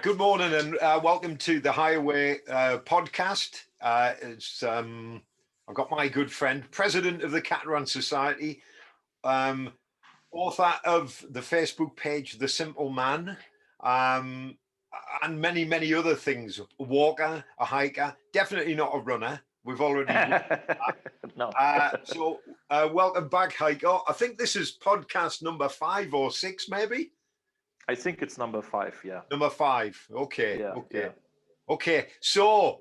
Good morning and welcome to the Highway podcast. I've got my good friend, president of the Cateran Society, author of the Facebook page, The Simple Man, and many, many other things. A walker, a hiker, definitely not a runner. We've already no. So welcome back, Heiko. I think this is podcast number 5 or 6, maybe. I think it's number 5, yeah. Number 5. Okay. Yeah, okay. Yeah. Okay. So,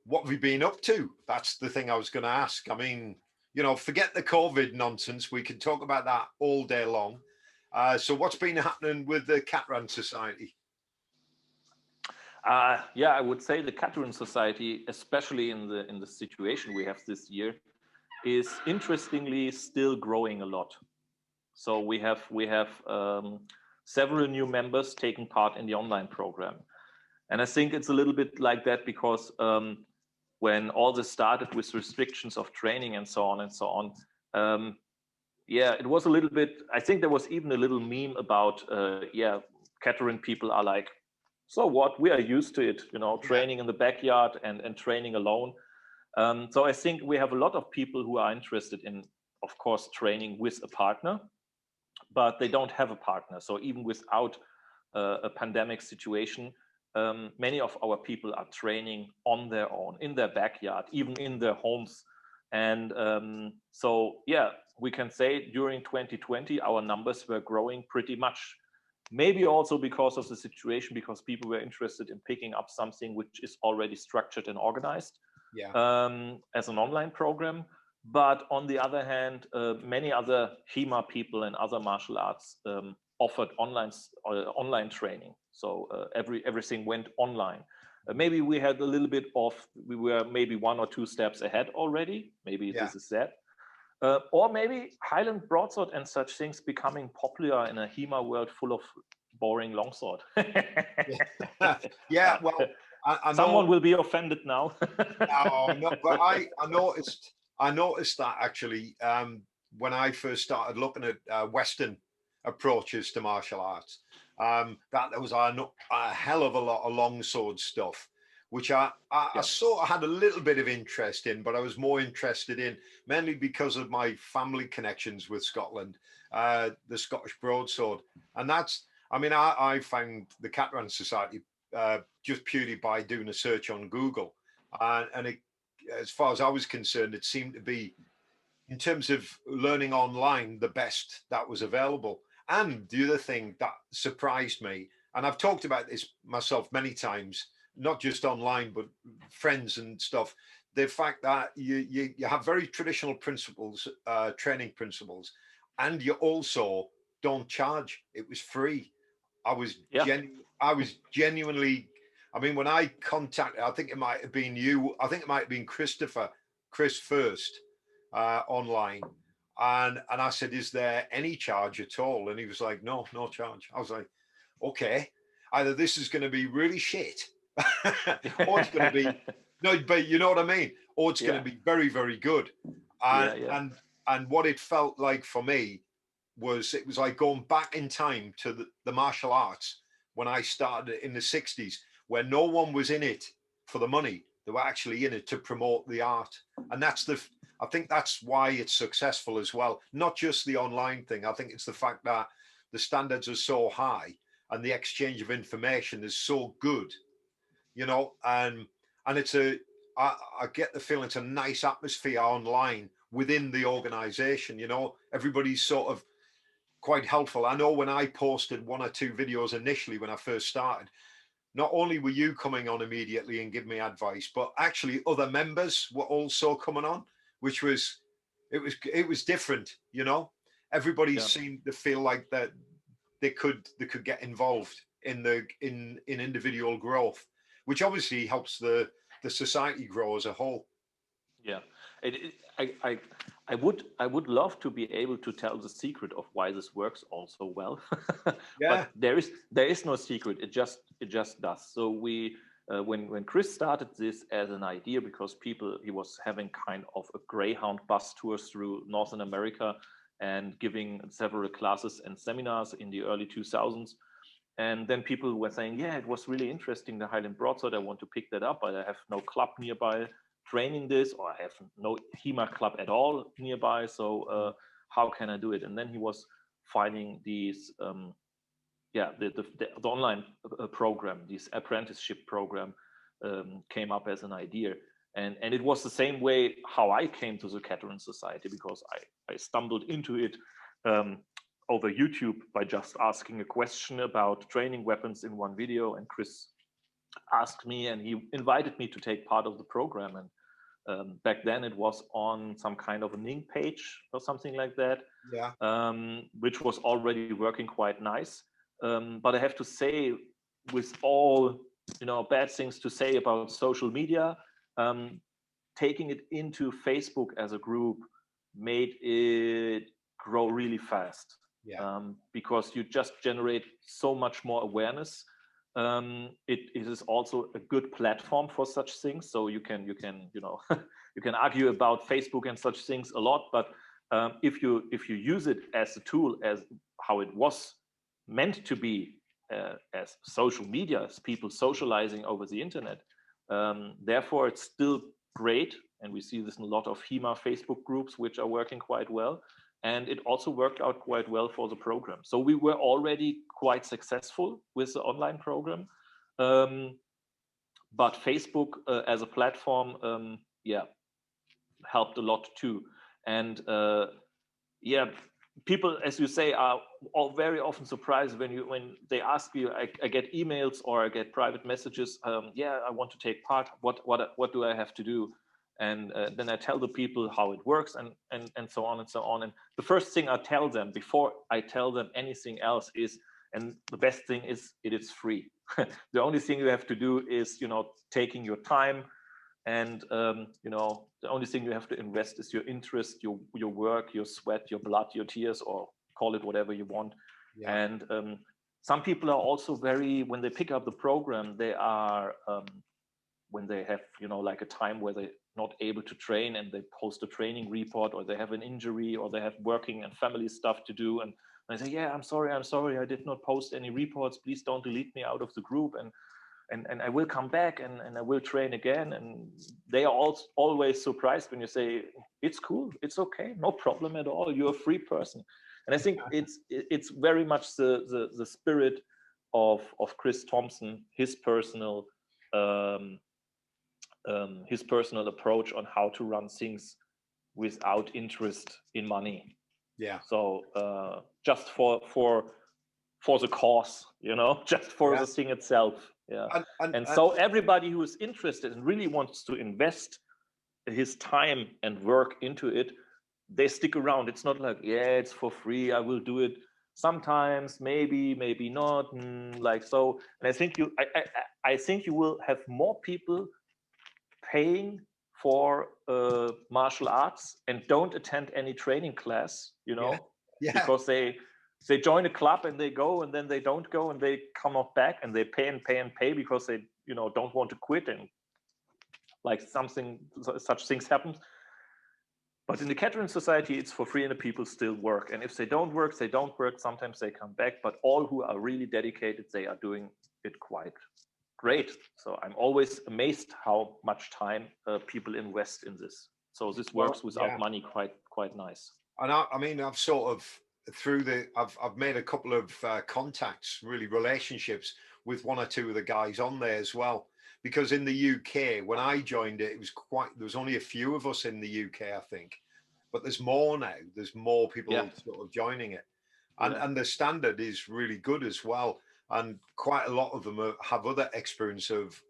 what have you been up to? That's the thing I was going to ask. I mean, forget the COVID nonsense. We can talk about that all day long. So what's been happening with the Cateran Society? Yeah, I would say the Cateran Society, especially in the situation we have this year, is interestingly still growing a lot. So we have several new members taking part in the online program. And I think it's a little bit like that because when all this started with restrictions of training and so on, it was a little bit, I think there was even a little meme about, Cateran people are like, so what, we are used to it, training in the backyard and training alone. So I think we have a lot of people who are interested in, of course, training with a partner, but they don't have a partner. So even without a pandemic situation, many of our people are training on their own, in their backyard, even in their homes. And we can say during 2020, our numbers were growing pretty much. Maybe also because of the situation, because people were interested in picking up something which is already structured and organized as an online program. But on the other hand, many other HEMA people and other martial arts offered online training. So everything went online. Maybe we had a little bit we were maybe 1 or 2 steps ahead already. Maybe this is that. Or maybe Highland broadsword and such things becoming popular in a HEMA world full of boring longsword. Yeah, well, I know someone will be offended now. No, but I noticed that actually when I first started looking at Western approaches to martial arts, that there was a hell of a lot of longsword stuff, which I sort of had a little bit of interest in, but I was more interested in mainly because of my family connections with Scotland, the Scottish broadsword. And I found the Cateran Society just purely by doing a search on Google. And it, as far as I was concerned, it seemed to be, in terms of learning online, the best that was available. And the other thing that surprised me, and I've talked about this myself many times, not just online, but friends and stuff, the fact that you have very traditional principles, training principles, and you also don't charge. It was free. I was genuinely, I mean, when I contacted, I think it might have been you, I think it might have been Chris first online. And I said, is there any charge at all? And he was like, no charge. I was like, okay, either this is going to be really shit or it's going to be, no, but you know what I mean? Or it's going to be very, very good. And what it felt like for me was, it was like going back in time to the martial arts when I started in the 60s, where no one was in it for the money. They were actually in it to promote the art. And I think that's why it's successful as well. Not just the online thing. I think it's the fact that the standards are so high and the exchange of information is so good, and it's I get the feeling it's a nice atmosphere online within the organization. Everybody's sort of quite helpful. I know when I posted 1 or 2 videos initially when I first started, not only were you coming on immediately and giving me advice, but actually other members were also coming on, which was, it was different. Everybody seemed to feel like that they could get involved in individual growth, which obviously helps the society grow as a whole. Yeah, I would love to be able to tell the secret of why this works also well. But there is no secret. It just does. So when Chris started this as an idea, because he was having kind of a Greyhound bus tour through Northern America and giving several classes and seminars in the early 2000s. And then people were saying, yeah, it was really interesting, the Highland broadsword. I want to pick that up, but I have no club nearby training this, or I have no HEMA club at all nearby. So how can I do it? And then he was finding these, the online program, this apprenticeship program came up as an idea. And it was the same way how I came to the Cateran Society, because I stumbled into it over YouTube by just asking a question about training weapons in one video, and Chris asked me, and he invited me to take part of the program. And back then it was on some kind of a link page or something like that, which was already working quite nice. But I have to say, with all bad things to say about social media, taking it into Facebook as a group made it grow really fast. Because you just generate so much more awareness. It is also a good platform for such things. So you can you can argue about Facebook and such things a lot, but if you use it as a tool, as how it was meant to be, as social media, as people socializing over the internet, therefore it's still great. And we see this in a lot of HEMA Facebook groups, which are working quite well. And it also worked out quite well for the program. So we were already quite successful with the online program. But Facebook as a platform, helped a lot too. And people, as you say, are all very often surprised when they ask you. I get emails or I get private messages. I want to take part. What do I have to do? And then I tell the people how it works, and so on and so on. And the first thing I tell them before I tell them anything else is, and the best thing is, it is free. The only thing you have to do is, taking your time, and the only thing you have to invest is your interest, your work, your sweat, your blood, your tears, or call it whatever you want. And some people are also when they pick up the program, they are when they have like a time where they're not able to train, and they post a training report, or they have an injury, or they have working and family stuff to do, and I say, yeah, I'm sorry, I did not post any reports, please don't delete me out of the group, and I will come back, and I will train again. And they are always surprised when you say, it's cool, it's okay, no problem at all, you're a free person. And I think it's very much the spirit of Chris Thompson, his personal approach on how to run things without interest in money. So just for the cause, just for the thing itself. And so everybody who is interested and really wants to invest his time and work into it, they stick around. It's not like, it's for free, I will do it sometimes, maybe not, like so. And I think you will have more people paying for martial arts and don't attend any training class, because they join a club and they go, and then they don't go, and they come not back, and they pay and pay because they don't want to quit, and like such things happen. But in the Cateran Society, it's for free, and the people still work. And if they don't work, they don't work. Sometimes they come back, but all who are really dedicated, they are doing it quite great. So I'm always amazed how much time people invest in this. So this works without money quite nice. And I mean, I've sort of I've made a couple of contacts, really relationships with one or two of the guys on there as well. Because in the UK, when I joined it, there was only a few of us in the UK, I think. But there's more now. There's more people sort of joining it. And the standard is really good as well. And quite a lot of them have other experience of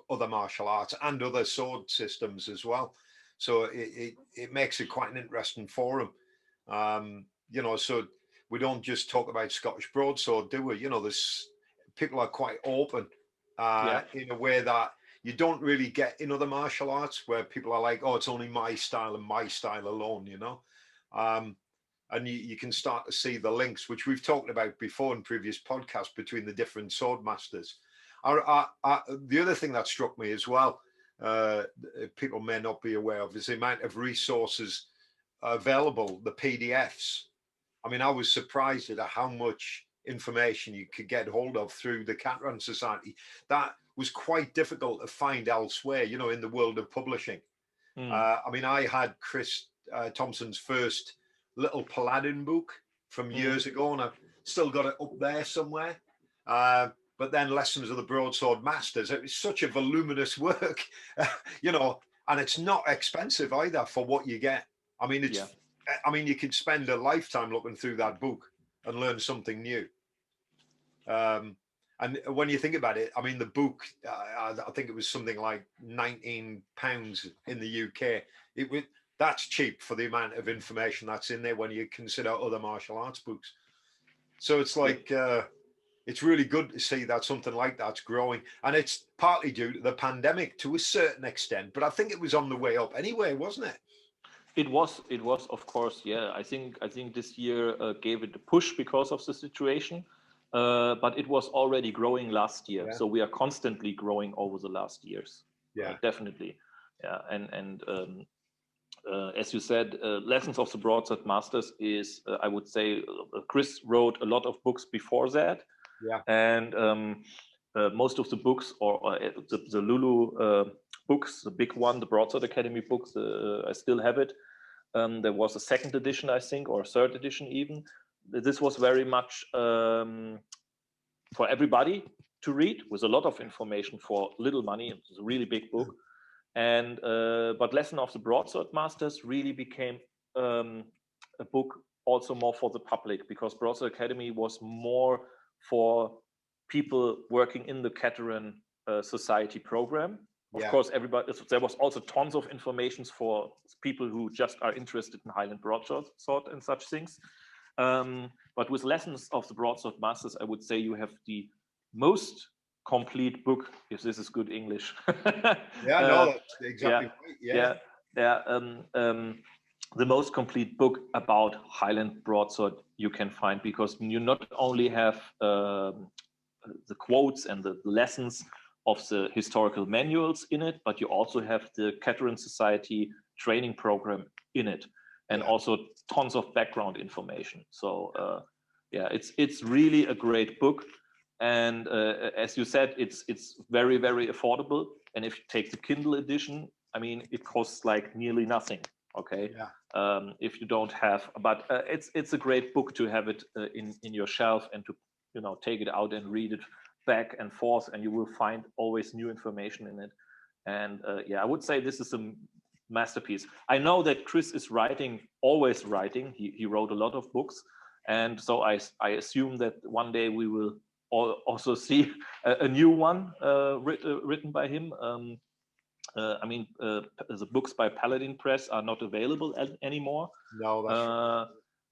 other martial arts and other sword systems as well. So it makes it quite an interesting forum. So we don't just talk about Scottish broadsword, do we? There's people are quite open in a way that you don't really get in other martial arts, where people are like, oh, it's only my style and my style alone, and you can start to see the links, which we've talked about before in previous podcasts, between the different sword masters. The other thing that struck me as well, people may not be aware of, is the amount of resources available, the PDFs. I mean, I was surprised at how much information you could get hold of through the Cateran Society that was quite difficult to find elsewhere, you know, in the world of publishing. I mean, I had Chris Thompson's first little Paladin book from years ago, and I've still got it up there somewhere. But then Lessons of the Broadsword Masters, it was such a voluminous work, you know, and it's not expensive either for what you get. I mean, I mean, you could spend a lifetime looking through that book and learn something new. And when you think about it, I mean, the book, I think it was something like £19 in the UK. That's cheap for the amount of information that's in there when you consider other martial arts books. So it's like, it's really good to see that something like that's growing. And it's partly due to the pandemic to a certain extent, but I think it was on the way up anyway, wasn't it? It was, of course, yeah. I think this year gave it a push because of the situation. But it was already growing last year, so we are constantly growing over the last years. Yeah, definitely. Yeah, and as you said, Lessons of the Broadsword Masters is, I would say, Chris wrote a lot of books before that. Yeah, and most of the books, or the Lulu books, the big one, the Broadsword Academy books, I still have it. There was a second edition, I think, or a third edition even. This was very much for everybody to read, with a lot of information for little money. It was a really big book. And but Lesson of the Broadsword Masters really became a book also more for the public, because Broadsword Academy was more for people working in the Cateran Society program. Of course, everybody. There was also tons of information for people who just are interested in Highland broadsword and such things. But with Lessons of the Broadsword Masters, I would say you have the most complete book, if this is good English. Yeah, no, that's exactly right. The most complete book about Highland broadsword you can find, because you not only have the quotes and the lessons of the historical manuals in it, but you also have the Cateran Society training program in it, and also tons of background information. So it's really a great book. And as you said, it's very, very affordable. And if you take the Kindle edition, I mean, it costs like nearly nothing. Okay, if you don't have, but it's a great book to have it in your shelf, and to, you know, take it out and read it back and forth, and you will find always new information in it. And I would say this is a masterpiece. I know that Chris is always writing. He wrote a lot of books, and so I assume that one day we will also see a new one written by him. I mean, the books by Paladin Press are not available anymore. No, that's right.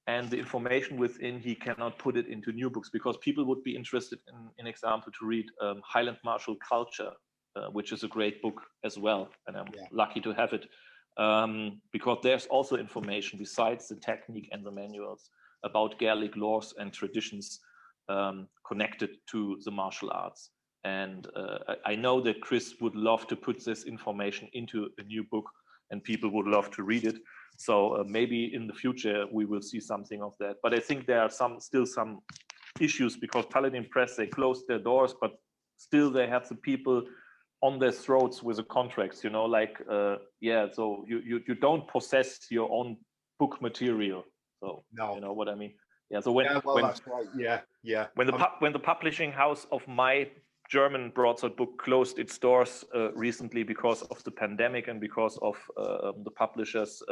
And the information within, he cannot put it into new books, because people would be interested in example, to read Highland Martial Culture, which is a great book as well. And I'm lucky to have it, because there's also information besides the technique and the manuals about Gaelic laws and traditions connected to the martial arts. And I know that Chris would love to put this information into a new book, and people would love to read it. So maybe in the future we will see something of that. But I think there are still some issues, because Paladin Press, they closed their doors, but still they have the people on their throats with the contracts, you know, like so you don't possess your own book material. So you know what I mean? Yeah. So that's right. When the publishing house of my German broadsword book closed its doors recently because of the pandemic, and because of the publishers,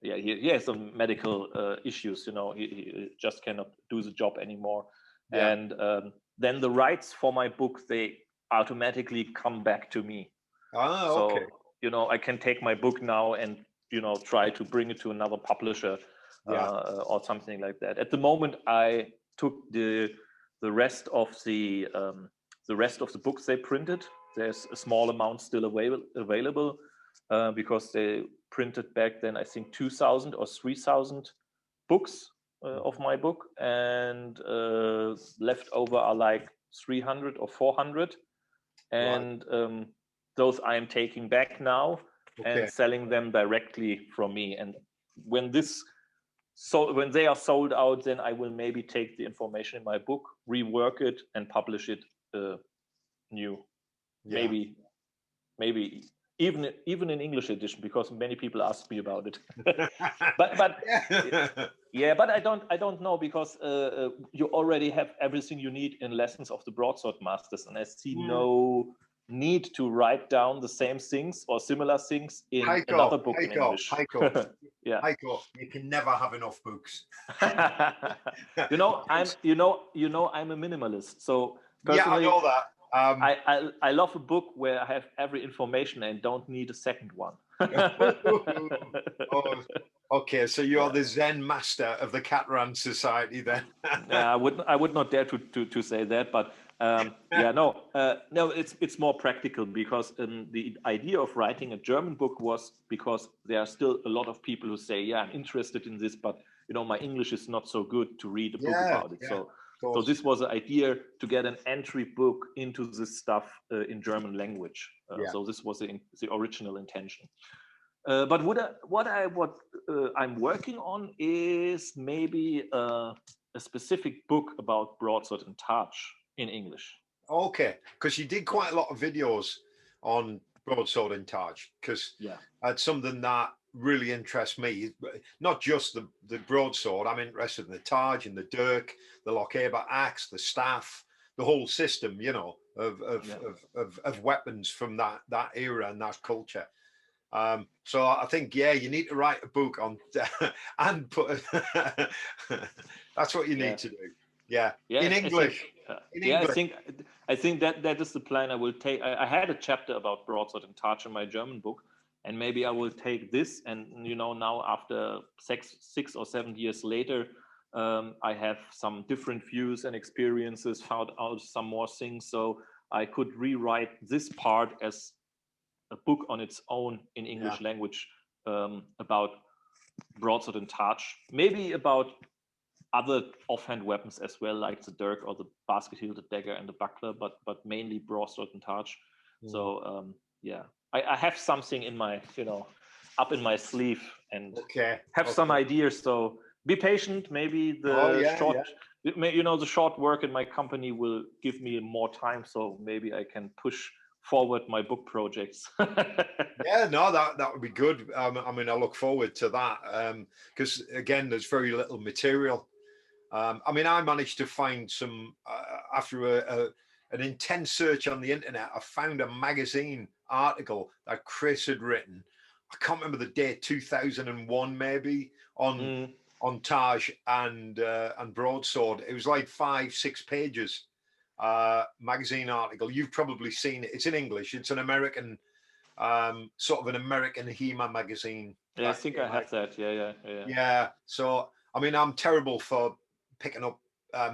he has some medical issues. You know, he just cannot do the job anymore. And then the rights for my book, they automatically come back to me. So you know, I can take my book now and, you know, try to bring it to another publisher or something like that. At the moment, I took the rest of the books they printed. There's a small amount still available because they printed back then, I think, 2,000 or 3,000 books of my book, and left over are like 300 or 400, and those I am taking back now and selling them directly from me. And when this so when they are sold out, then I will maybe take the information in my book, rework it, and publish it new. Yeah. Maybe even in English edition, because many people ask me about it. but yeah, but I don't know, because you already have everything you need in Lessons of the Broadsword Masters, and I see no need to write down the same things or similar things in another book in English. Yeah. Heiko, you can never have enough books. I'm a minimalist, so personally, yeah, I know that. I love a book where I have every information and don't need a second one. Oh, okay, so you're the Zen master of the Cateran Society then. I would not dare to say that, but no, it's more practical, because the idea of writing a German book was because there are still a lot of people who say, yeah, I'm interested in this, but my English is not so good to read a book about it. So this was the idea, to get an entry book into this stuff in German language. So this was the original intention. But what I'm working on is maybe a specific book about broadsword and targe in English. Okay, because you did quite a lot of videos on broadsword and targe, because it's something that really interests me. Not just the broadsword, I'm interested in the targe and the dirk, the Lochaber axe, the staff, the whole system, of weapons from that era and that culture. So I think, you need to write a book on and put that's what you need to do. In English. I think that is the plan I will take. I had a chapter about broadsword and targe in my German book, and maybe I will take this, and now after 6 or 7 years later, I have some different views and experiences, found out some more things, so I could rewrite this part as a book on its own in English language, about broadsword and targe, maybe about other offhand weapons as well, like the dirk or the basket-hielded dagger and the buckler, but mainly broadsword and targe. So I have something in my up in my sleeve, and have some ideas. So be patient. Maybe the short work in my company will give me more time, so maybe I can push forward my book projects. That would be good. I mean, I look forward to that, because again, there's very little material. I mean, I managed to find some after an intense search on the internet. I found a magazine article that Chris had written. I can't remember the date, 2001 maybe, on targe and broadsword. It was like 5-6 pages. Magazine article. You've probably seen it. It's in English. It's an American, sort of an American HEMA magazine. I think I have that. Yeah. So I mean, I'm terrible for picking up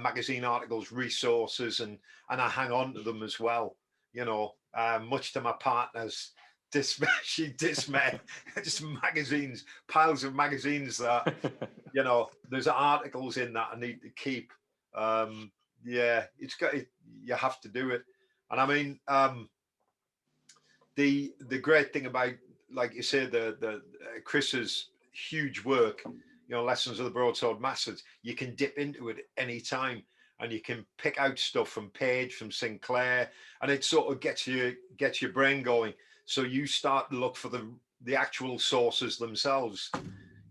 magazine articles, resources, and I hang on to them as well. Much to my partner's dismay, just magazines, piles of magazines that there's articles in that I need to keep. You have to do it. And I mean, the great thing about, like you said, the Chris's huge work, Lessons of the Broadsword Masters, you can dip into it any time, and you can pick out stuff from Page, from Sinclair, and it sort of gets your brain going. So you start to look for the actual sources themselves.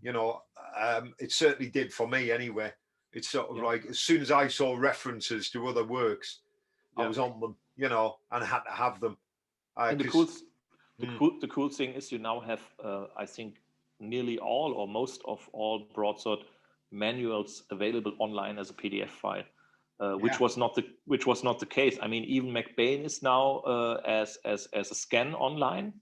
It certainly did for me anyway. It's sort of like, as soon as I saw references to other works, I was on them, and had to have them. And the cool thing is, you now have, I think, nearly all or most of all broadsword manuals available online as a PDF file, which was not the case. I mean, even McBain is now as a scan online,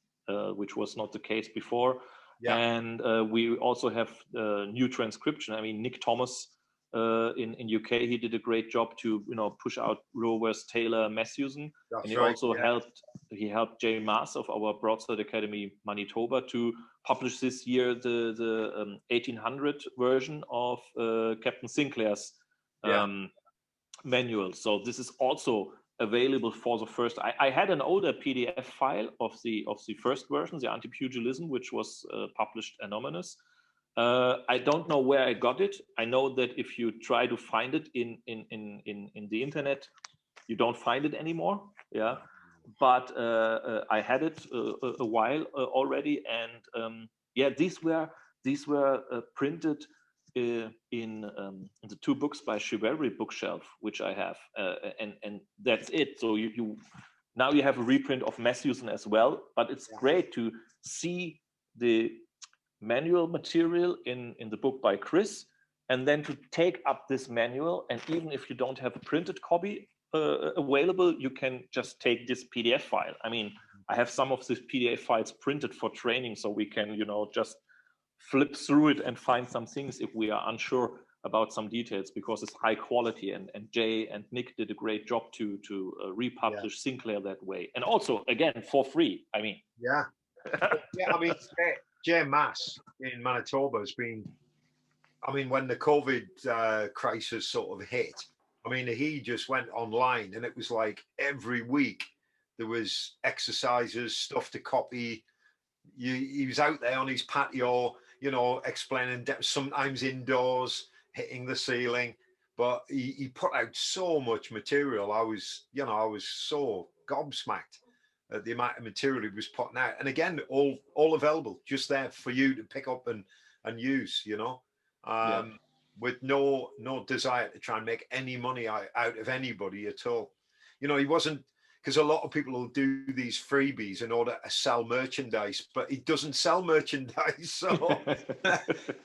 which was not the case before. And we also have new transcription. I mean, Nick Thomas in UK, he did a great job to push out Rowers, Taylor, Matthewson, and he also helped Jay Maas of our Broadsword Academy Manitoba to publish this year the 1800 version of Captain Sinclair's manual. So this is also available for the first. I had an older PDF file of the first version, the Anti-Pugilism, which was published anonymous. I don't know where I got it. I know that if you try to find it in the internet, you don't find it anymore. Yeah, but I had it a while already, and yeah, these were printed in the two books by Chivalry bookshelf, which I have, and that's it. So you now you have a reprint of Matthewson as well, but it's great to see the manual material in the book by Chris, and then to take up this manual, and even if you don't have a printed copy available, you can just take this PDF file. I mean, I have some of these PDF files printed for training, so we can, just flip through it and find some things if we are unsure about some details, because it's high quality, and Jay and Nick did a great job to republish Sinclair that way, and also again for free. I mean, yeah. I mean, Jay Mass in Manitoba has been, I mean, when the COVID crisis sort of hit, I mean, he just went online, and it was like every week there was exercises, stuff to copy. He was out there on his patio, explaining, sometimes indoors, hitting the ceiling. But he put out so much material. I was so gobsmacked at the amount of material he was putting out. And again, all available, just there for you to pick up and use, with no desire to try and make any money out of anybody at all. He wasn't, because a lot of people will do these freebies in order to sell merchandise, but he doesn't sell merchandise. So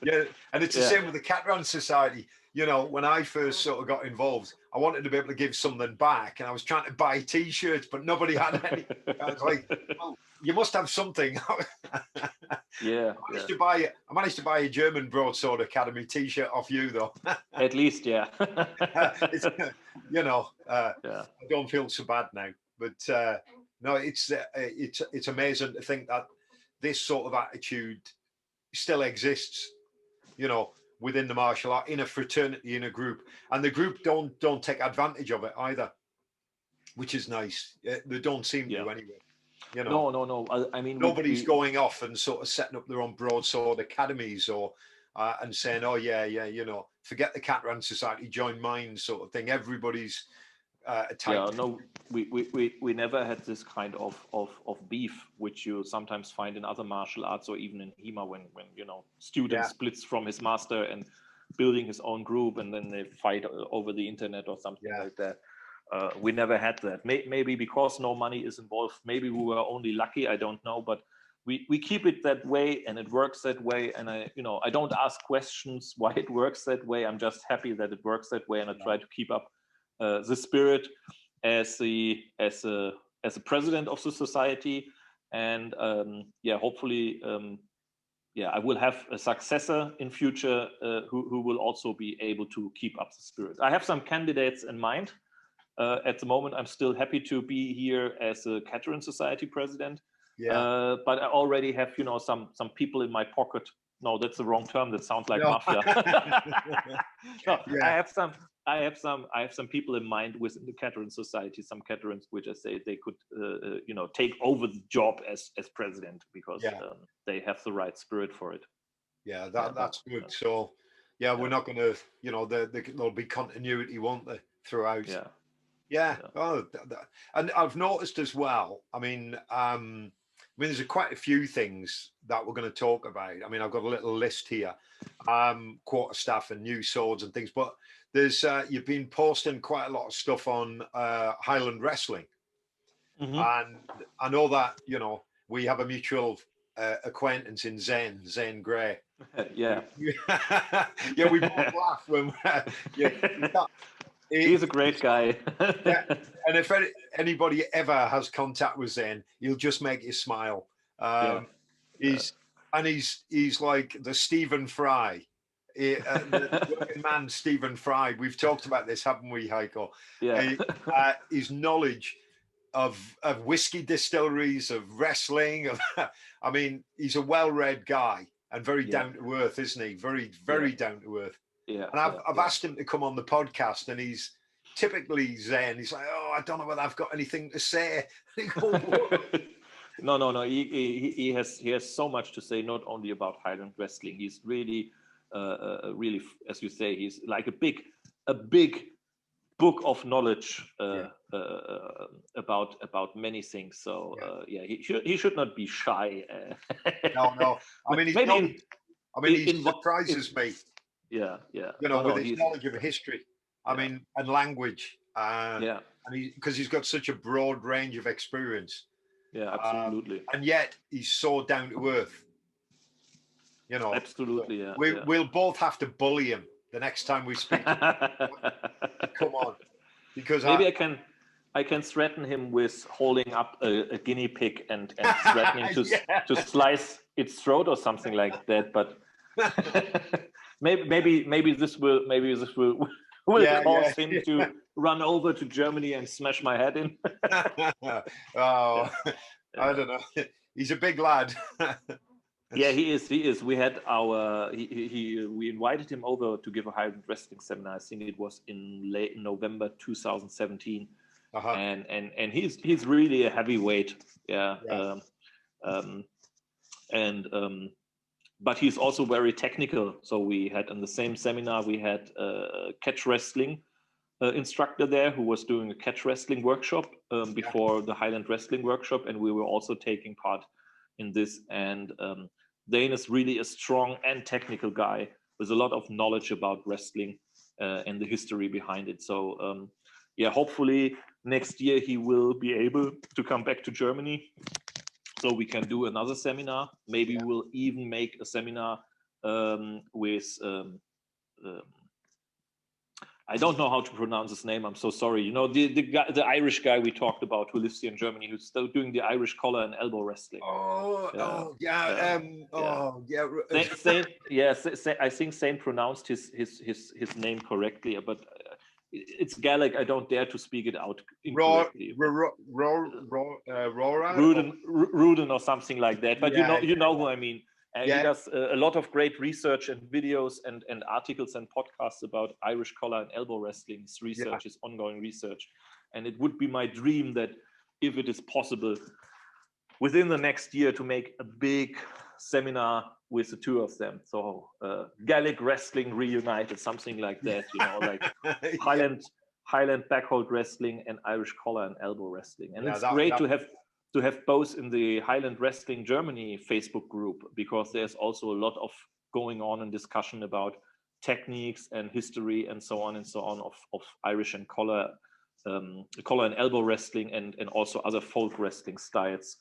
yeah, and it's the same with the Cateran Society. When I first sort of got involved, I wanted to be able to give something back, and I was trying to buy T-shirts, but nobody had any. I was like, well, you must have something. I managed to buy a German Broadsword Academy T-shirt off you, though. At least, yeah. I don't feel so bad now. But no, it's amazing to think that this sort of attitude still exists, within the martial art, in a fraternity, in a group, and the group don't take advantage of it either, which is nice. They don't seem to anyway. No. I mean, nobody's going off and sort of setting up their own broadsword academies or and saying, oh yeah, forget the Cateran Society, join mine, sort of thing. Everybody's we never had this kind of beef, which you sometimes find in other martial arts or even in HEMA when student splits from his master and building his own group, and then they fight over the internet or something like that. We never had that. Maybe because no money is involved. Maybe we were only lucky. I don't know, but we keep it that way, and it works that way. And I don't ask questions why it works that way. I'm just happy that it works that way, and I try to keep up the spirit as a president of the society, and hopefully I will have a successor in future who will also be able to keep up the spirit. I have some candidates in mind. At the moment, I'm still happy to be here as a Cateran Society president. But I already have some people in my pocket. No, that's the wrong term. That sounds like mafia. I have some people in mind within the Cateran Society, some Caterans, which I say they could, take over the job as president, because they have the right spirit for it. Yeah, that's good. So, we're not going to, there'll be continuity, won't there, throughout? Yeah. Oh, and I've noticed as well. I mean, there's quite a few things that we're going to talk about. I mean, I've got a little list here, quarterstaff and new swords and things. But there's you've been posting quite a lot of stuff on Highland Wrestling, and I know that we have a mutual acquaintance in Zane Grey. Yeah, we both laugh when he's a great guy. And if anybody ever has contact with Zane, he'll just make you smile. He's like the Stephen Fry, the working man Stephen Fry. We've talked about this, haven't we, Heiko? Yeah. His knowledge of whiskey distilleries, of wrestling. I mean, he's a well-read guy and very down to earth, isn't he? Very, very down to earth. Yeah. And I've asked him to come on the podcast, and he's typically Zen. He's like, oh, I don't know whether I've got anything to say. No. He has so much to say, not only about Highland wrestling. He's really, really, as you say, he's like a big book of knowledge about many things. So he should not be shy. No. I mean, he surprises me. Yeah. You know, with his knowledge of history. I mean, and language. And because he's got such a broad range of experience. Yeah, absolutely. And yet he's so down to earth. You know, absolutely. So we'll both have to bully him the next time we speak. Come on, because maybe I can threaten him with holding up a guinea pig and threatening to slice its throat or something like that. But maybe this will cause him to run over to Germany and smash my head in. I don't know. He's a big lad. Yeah, he is. We had we invited him over to give a Highland wrestling seminar. I think it was in late November 2017. And he's really a heavyweight. But he's also very technical. So we had in the same seminar, we had a catch wrestling instructor there who was doing a catch wrestling workshop before the Highland wrestling workshop, and we were also taking part in this. And Zane is really a strong and technical guy with a lot of knowledge about wrestling and the history behind it. So hopefully next year he will be able to come back to Germany so we can do another seminar. Maybe we'll even make a seminar with I don't know how to pronounce his name. I'm so sorry. You know, the guy, the Irish guy we talked about who lives here in Germany, who's still doing the Irish collar and elbow wrestling. I think Zane pronounced his name correctly, but it's Gaelic. I don't dare to speak it out incorrectly. Rudin or something like that. But you know who I mean. He does a lot of great research and videos and articles and podcasts about Irish collar and elbow wrestling. His research is ongoing research. And it would be my dream that if it is possible within the next year to make a big seminar with the two of them. So Gaelic wrestling reunited, something like that, you know, like Highland backhold wrestling and Irish collar and elbow wrestling. And it's great to have both in the Highland Wrestling Germany Facebook group, because there's also a lot of going on and discussion about techniques and history and so on of Irish and collar and elbow wrestling and also other folk wrestling styles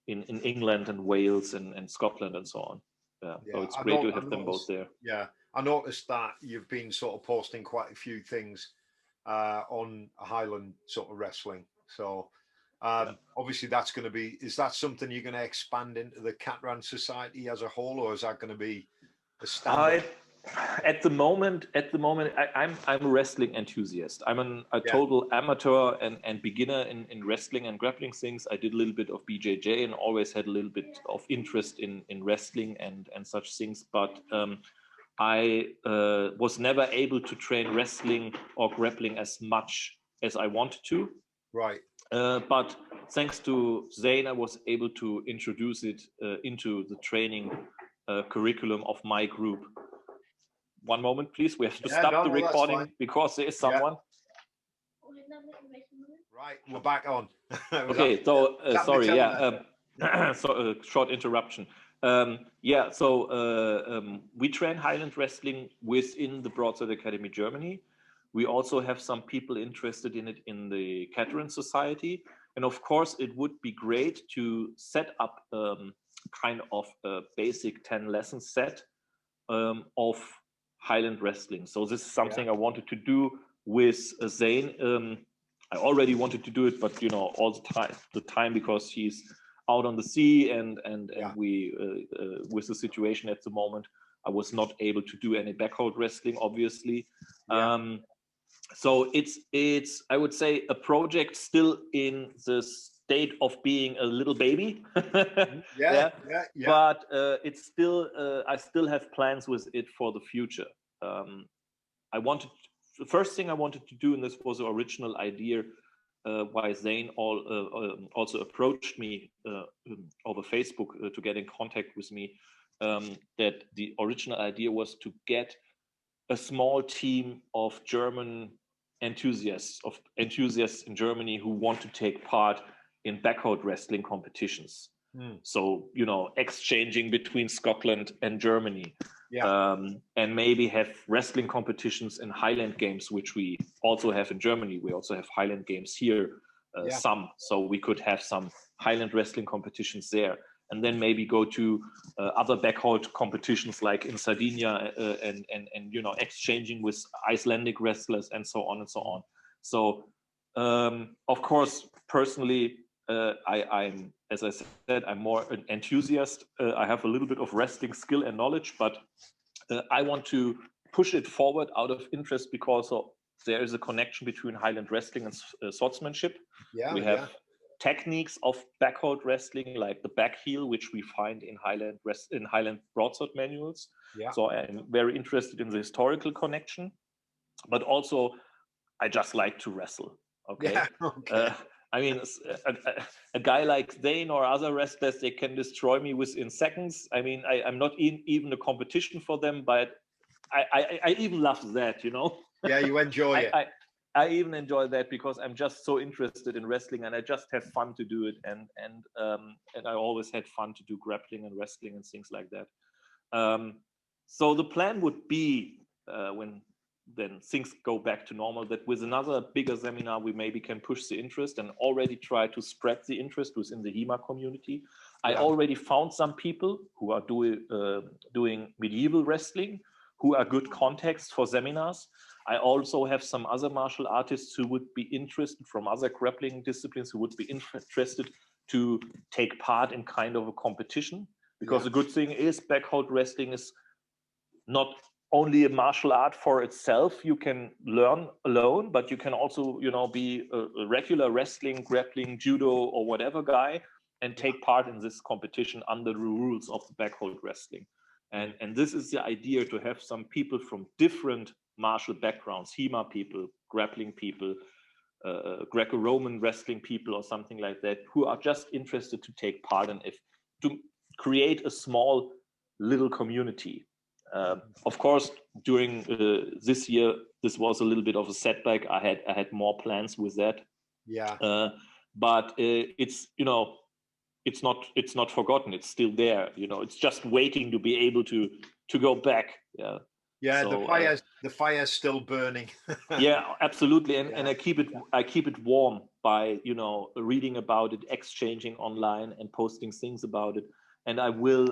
in England and Wales and Scotland and so on. So it's great to have them both there. Yeah, I noticed that you've been sort of posting quite a few things on Highland sort of wrestling. So obviously that's going to be, is that something you're going to expand into the Cateran Society as a whole, or is that going to be a standard? At the moment, I'm a wrestling enthusiast. I'm a total amateur and beginner in wrestling and grappling things. I did a little bit of BJJ and always had a little bit of interest in wrestling and such things. But I was never able to train wrestling or grappling as much as I wanted to. Right. But thanks to Zane, I was able to introduce it into the training curriculum of my group. One moment, please. We have to stop the recording because there is someone. Right, we're back on. Okay, so sorry, so short interruption. We train Highland wrestling within the Broadsword Academy Germany. We also have some people interested in it in the Cateran Society. And of course, it would be great to set up kind of a basic 10 lesson set of Highland wrestling. So this is something I wanted to do with Zane. I already wanted to do it, but you know, all the time because he's out on the sea and we with the situation at the moment, I was not able to do any backhold wrestling, obviously. So it's I would say a project still in the state of being a little baby. But it's still I still have plans with it for the future. The first thing I wanted to do, and this was the original idea, why Zane also approached me over Facebook to get in contact with me, that the original idea was to get a small team of German enthusiasts in Germany who want to take part in backhoe wrestling competitions. So, exchanging between Scotland and Germany, and maybe have wrestling competitions in Highland games, which we also have in Germany. We also have Highland games here, some. So we could have some Highland wrestling competitions there, and then maybe go to other backhoe competitions like in Sardinia, and exchanging with Icelandic wrestlers and so on and so on. So of course, personally, I'm, as I said, I'm more an enthusiast. I have a little bit of wrestling skill and knowledge, but I want to push it forward out of interest because there is a connection between Highland wrestling and swordsmanship. We have techniques of backhoe wrestling, like the back heel, which we find in Highland broadsword manuals. So I'm very interested in the historical connection, but also I just like to wrestle. Okay. I mean, a guy like Zane or other wrestlers, they can destroy me within seconds. I mean, I'm not even a competition for them, but I even love that, Yeah, you enjoy it. I even enjoy that because I'm just so interested in wrestling, and I just have fun to do it. And I always had fun to do grappling and wrestling and things like that. So the plan would be, when then things go back to normal, that with another bigger seminar we maybe can push the interest and already try to spread the interest within the HEMA community. I already found some people who are doing medieval wrestling, who are good contacts for seminars. I also have some other martial artists who would be interested, from other grappling disciplines, who would be interested to take part in kind of a competition, because the good thing is backhoe wrestling is not only a martial art for itself you can learn alone, but you can also, be a regular wrestling, grappling, judo, or whatever guy and take part in this competition under the rules of the backhoe wrestling. And this is the idea, to have some people from different martial backgrounds, HEMA people, grappling people, Greco-Roman wrestling people, or something like that, who are just interested to take part in it, to create a small little community. Of course, during this year, this was a little bit of a setback. I had more plans with that. But it's it's not forgotten. It's still there. It's just waiting to be able to go back. So, the fire's still burning. Yeah, absolutely. And I keep it warm by reading about it, exchanging online, and posting things about it. And I will.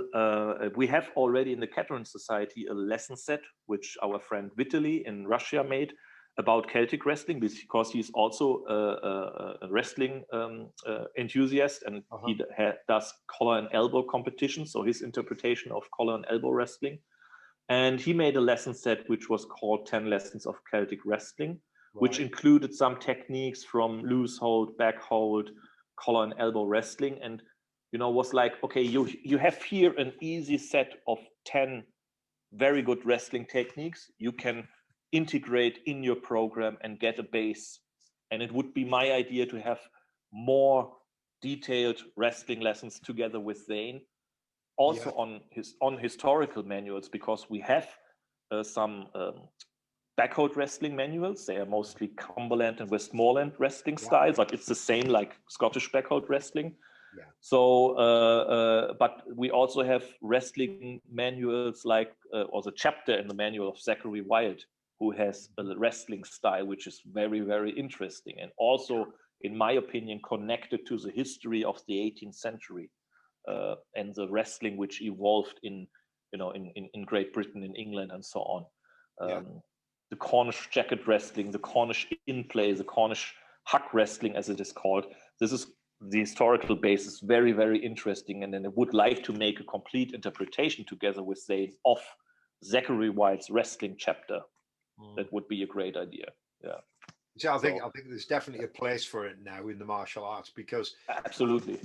We have already in the Cateran Society a lesson set, which our friend Vitaly in Russia made, about Celtic wrestling, because he's also a wrestling enthusiast, and he does collar and elbow competition. So his interpretation of collar and elbow wrestling. And he made a lesson set which was called 10 Lessons of Celtic Wrestling, which included some techniques from loose hold, back hold, collar and elbow wrestling. And was like, okay, you have here an easy set of 10 very good wrestling techniques you can integrate in your program and get a base. And it would be my idea to have more detailed wrestling lessons together with Zane, also on historical manuals, because we have some backhoe wrestling manuals. They are mostly Cumberland and Westmoreland wrestling style, but it's the same like Scottish backhoe wrestling. So, but we also have wrestling manuals like, or the chapter in the manual of Zachary Wild, who has a wrestling style which is very, very interesting, and also, in my opinion, connected to the history of the 18th century and the wrestling which evolved in Great Britain, in England, and so on. The Cornish jacket wrestling, the Cornish in-play, the Cornish hack wrestling, as it is called. This is the historical basis, very, very interesting. And then I would like to make a complete interpretation together with Zane of Zachary Wild's wrestling chapter. That would be a great idea. I think there's definitely a place for it now in the martial arts, because absolutely,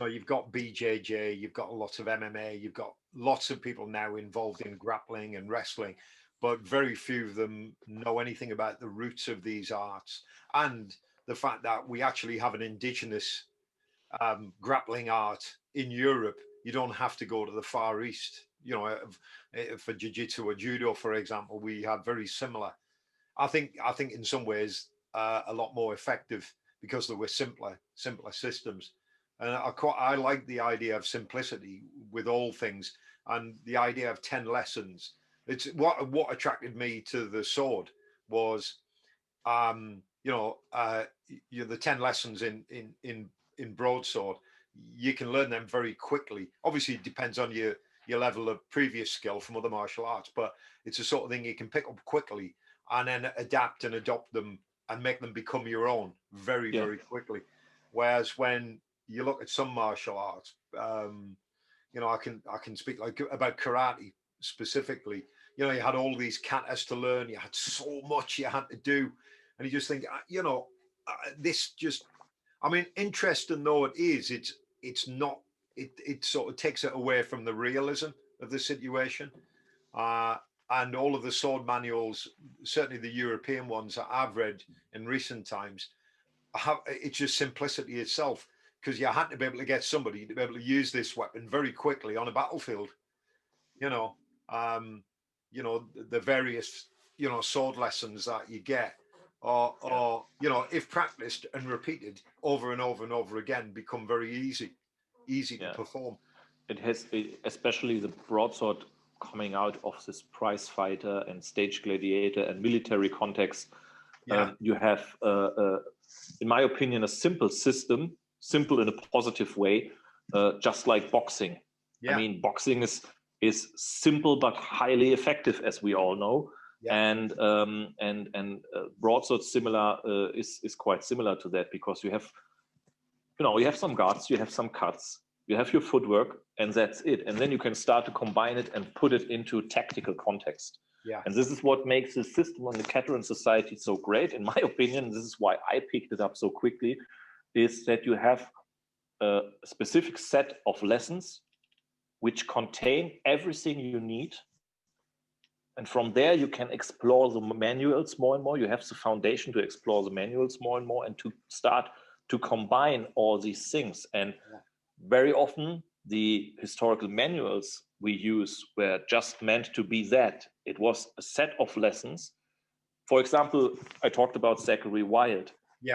you've got BJJ, you've got lots of MMA, you've got lots of people now involved in grappling and wrestling, but very few of them know anything about the roots of these arts and the fact that we actually have an indigenous grappling art in Europe. You don't have to go to the Far East. You know, for jiu-jitsu or judo, for example, we have very similar. I think in some ways a lot more effective because there were simpler systems. And I like the idea of simplicity with all things, and the idea of 10 lessons. It's what attracted me to the sword was, the 10 lessons in broadsword. You can learn them very quickly. Obviously, it depends on your level of previous skill from other martial arts, but it's the sort of thing you can pick up quickly and then adapt and adopt them and make them become your own very, very quickly. Whereas when you look at some martial arts, I can speak like about karate specifically. You know, you had all these katas to learn. You had so much you had to do, and you just think, this just. I mean, interesting though it is, it's not. It sort of takes it away from the realism of the situation. And all of the sword manuals, certainly the European ones that I've read in recent times, it's just simplicity itself, because you had to be able to get somebody to be able to use this weapon very quickly on a battlefield. The various sword lessons that you get, or if practiced and repeated over and over and over again, become very easy to perform. It has, especially the broadsword coming out of this prize fighter and stage gladiator and military context. You have, in my opinion, a simple system, simple in a positive way, just like boxing. I mean, boxing is simple but highly effective, as we all know. And broadsword similar is quite similar to that, because you have some guards, you have some cuts, you have your footwork, and that's it. And then you can start to combine it and put it into tactical context. And this is what makes the system on the Cateran Society so great, in my opinion. This is why I picked it up so quickly, is that you have a specific set of lessons which contain everything you need. And from there, you can explore the manuals more and more. You have the foundation to explore the manuals more and more, and to start to combine all these things. And very often, the historical manuals we use were just meant to be that. It was a set of lessons. For example, I talked about Zachary Wilde.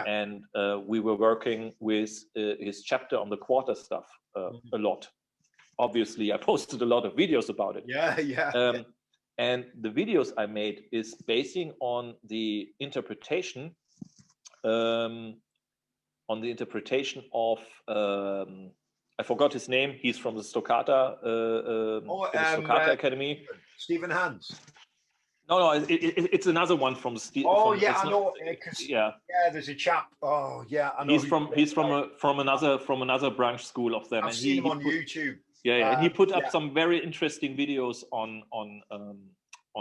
And we were working with his chapter on the quarterstaff a lot. Obviously, I posted a lot of videos about it. And the videos I made is basing on the interpretation, of I forgot his name. He's from the Stoccata, Academy. Stephen Hans. No, it's another one from the. I know. There's a chap. I know. He's from another branch school of them. I've seen him on YouTube. And he put up some very interesting videos on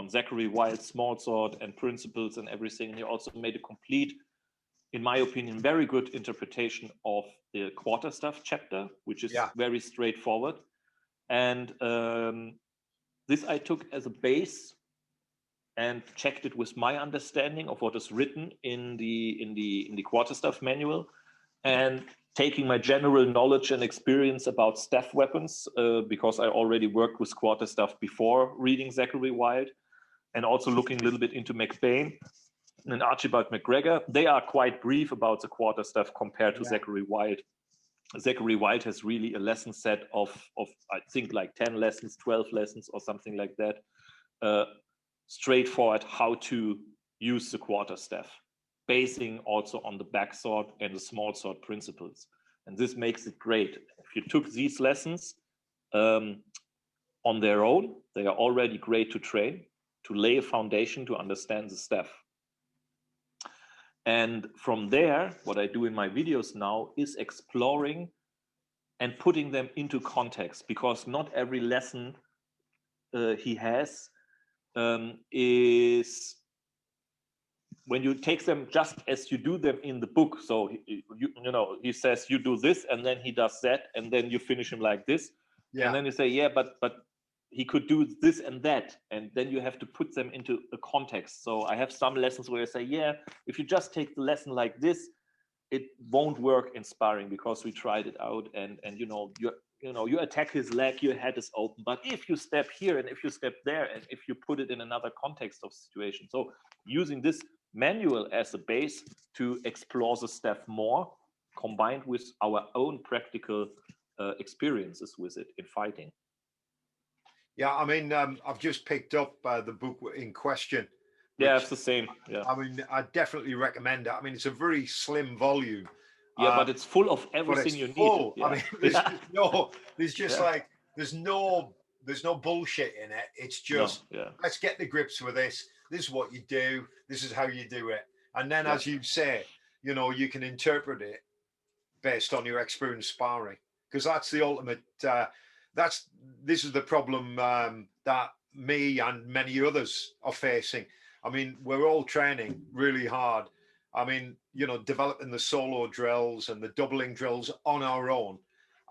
Zachary Wilde's small sword and principles and everything. And he also made a complete, in my opinion, very good interpretation of the quarterstaff chapter, which is very straightforward. And this I took as a base and checked it with my understanding of what is written in the quarterstaff manual, and taking my general knowledge and experience about staff weapons, because I already worked with quarterstaff before reading Zachary Wilde, and also looking a little bit into McBain and Archibald McGregor. They are quite brief about the quarterstaff compared to Zachary Wilde. Zachary Wilde has really a lesson set of I think like 10 lessons, 12 lessons or something like that, straightforward how to use the quarterstaff, basing also on the backsword and the small sword principles. And this makes it great. If you took these lessons on their own, they are already great to train, to lay a foundation to understand the staff. And from there, what I do in my videos now is exploring and putting them into context, because not every lesson he has is when you take them just as you do them in the book. So he says you do this, and then he does that, and then you finish him like this, and then you say but he could do this and that, and then you have to put them into a context. So I have some lessons where I say, if you just take the lesson like this, it won't work in sparring because we tried it out, and you attack his leg, your head is open. But if you step here and if you step there, and if you put it in another context of situation, so using this manual as a base to explore the step more, combined with our own practical experiences with it in fighting. Yeah, I mean, I've just picked up the book in question. Yeah, it's the same. Yeah, I mean, I definitely recommend it. I mean, it's a very slim volume. Yeah, but it's full of everything you need. Yeah. I mean, there's just like, there's no bullshit in it. It's just, let's get the grips with this. This is what you do. This is how you do it. And then, as you say, you can interpret it based on your experience sparring, because that's the ultimate. This is the problem that me and many others are facing. I mean, we're all training really hard. I mean, developing the solo drills and the doubling drills on our own.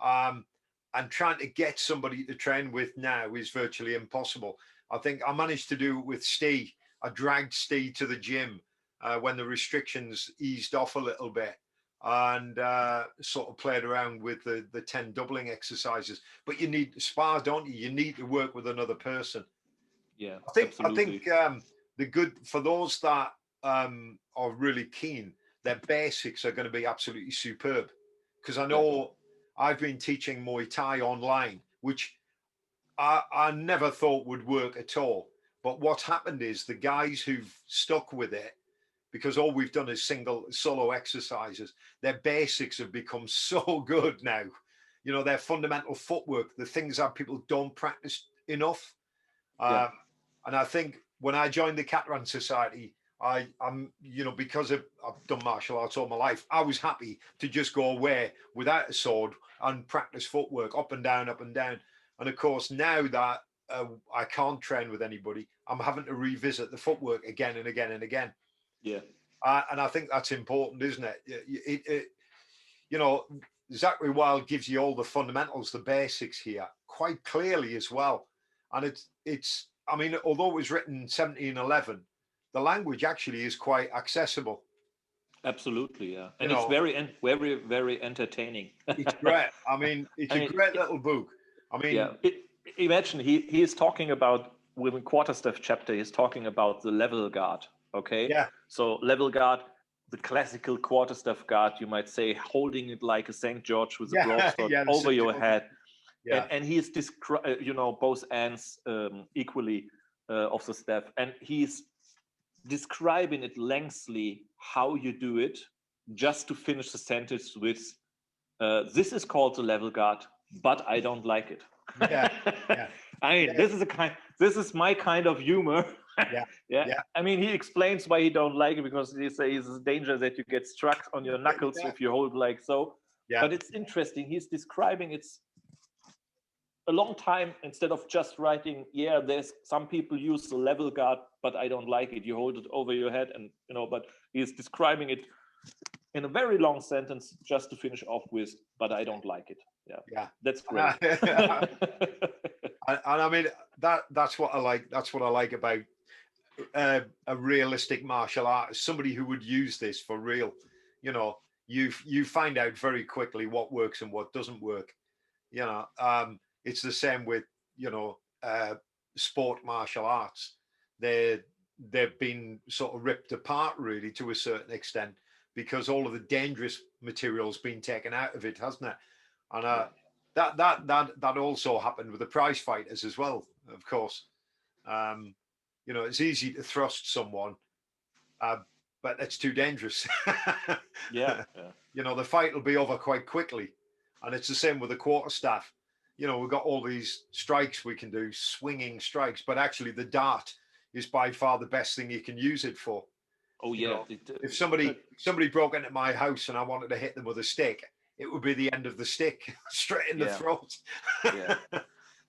And trying to get somebody to train with now is virtually impossible. I think I managed to do it with Steve. I dragged Steve to the gym when the restrictions eased off a little bit, and sort of played around with the 10 doubling exercises. But you need to spar, don't you? You need to work with another person. Yeah, I think the good for those that are really keen, their basics are going to be absolutely superb. Because I know I've been teaching Muay Thai online, which I never thought would work at all. But what's happened is the guys who've stuck with it, because all we've done is solo exercises, their basics have become so good now. Their fundamental footwork, the things that people don't practice enough. And I think when I joined the Cateran Society, I'm because I've done martial arts all my life, I was happy to just go away without a sword and practice footwork up and down, up and down. And of course, now that I can't train with anybody, I'm having to revisit the footwork again and again and again. Yeah. And I think that's important, isn't it? Zachary Wilde gives you all the fundamentals, the basics here, quite clearly as well. And it's I mean, although it was written in 1711, the language actually is quite accessible. Absolutely, yeah. And it's very, very, very entertaining. It's great. I mean, it's a great little book. I mean, imagine he is talking about, within quarterstaff chapter, he's talking about the level guard. Okay. Yeah. So level guard, the classical quarterstaff guard, you might say, holding it like a St. George with a broadsword over your head. Yeah. And he's both ends equally of the staff, and he's describing it lengthily how you do it, just to finish the sentence with, "This is called the level guard, but I don't like it." Yeah. I mean, this is my kind of humor. Yeah. I mean, he explains why he don't like it, because he says it's a danger that you get struck on your knuckles if you hold like so. Yeah. But it's interesting. He's describing it's a long time, instead of just writing, there's some people use the level guard, but I don't like it. You hold it over your head, and but he's describing it in a very long sentence just to finish off with, but I don't like it. Yeah. That's great. And I mean, that's what I like. That's what I like about a realistic martial artist, somebody who would use this for real. You find out very quickly what works and what doesn't work. It's the same with sport martial arts. They've been sort of ripped apart, really, to a certain extent, because all of the dangerous material's been taken out of it, hasn't it? And that also happened with the prize fighters as well, of course. It's easy to thrust someone, but it's too dangerous. Yeah. The fight will be over quite quickly. And it's the same with the quarterstaff. We've got all these strikes we can do, swinging strikes, but actually the dart is by far the best thing you can use it for. Oh, yeah. If somebody broke into my house and I wanted to hit them with a stick, it would be the end of the stick, straight in the throat. Yeah.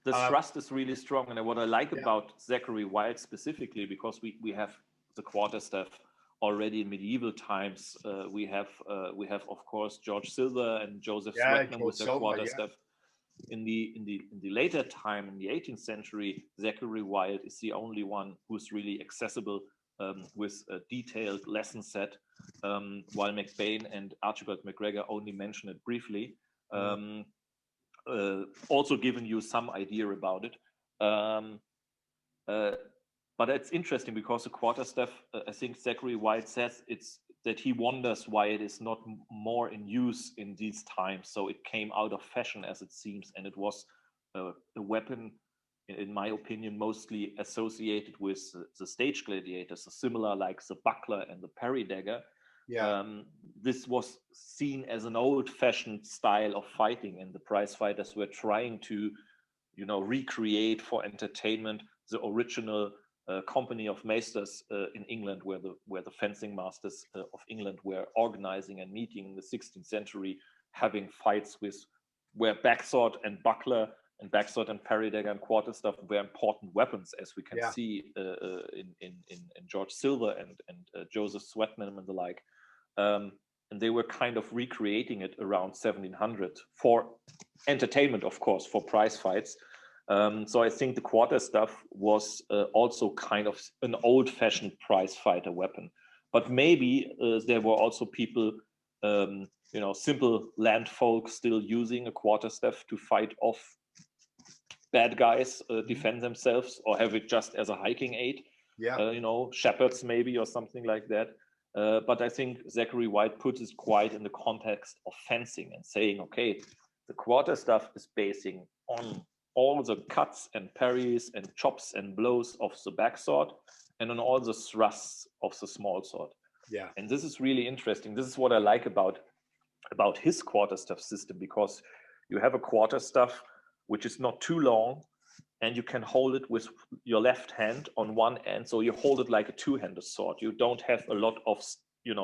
The thrust is really strong. And what I like about Zachary Wilde specifically, because we have the quarterstaff already in medieval times. We have, of course, George Silver and Joseph Swetnam with their quarterstaff. In the later time, in the 18th century, Zachary Wilde is the only one who's really accessible with a detailed lesson set, while McBain and Archibald McGregor only mention it briefly. Also giving you some idea about it. But it's interesting because the quarterstaff, I think Zachary White says that he wonders why it is not more in use in these times. So it came out of fashion, as it seems, and it was a weapon, in my opinion, mostly associated with the stage gladiators, similar like the buckler and the parry dagger. Yeah. This was seen as an old-fashioned style of fighting, and the prize fighters were trying to, recreate for entertainment the original company of maesters in England, where the fencing masters of England were organizing and meeting in the 16th century, having fights where backsword and buckler and backsword and parry dagger and quarterstaff were important weapons, as we can see in George Silver and Joseph Swetnam and the like. And they were kind of recreating it around 1700 for entertainment, of course, for prize fights. So I think the quarterstaff was also kind of an old-fashioned prize fighter weapon. But maybe there were also people, simple land folk still using a quarterstaff to fight off bad guys, defend themselves, or have it just as a hiking aid. Shepherds maybe, or something like that. But I think Zachary White puts it quite in the context of fencing and saying, okay, the quarterstaff is basing on all the cuts and parries and chops and blows of the backsword and on all the thrusts of the small sword. Yeah. And this is really interesting. This is what I like about his quarterstaff system, because you have a quarterstaff which is not too long, and you can hold it with your left hand on one end. So you hold it like a two-handed sword. You don't have a lot of,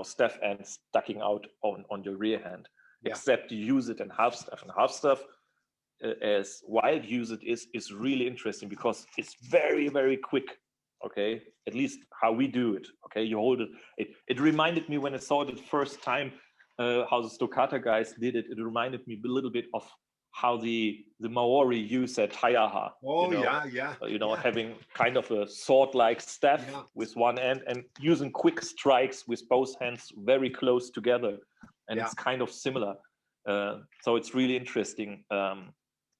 staff ends sticking out on your rear hand, except you use it in half staff. And half staff, as Wild use it, is really interesting because it's very, very quick. Okay, at least how we do it. Okay, you hold it. It reminded me when I saw it the first time, how the Stoccata guys did it. It reminded me a little bit of how the Maori use at Taiaha. Having kind of a sword-like staff with one end and using quick strikes with both hands very close together, and it's kind of similar. So it's really interesting.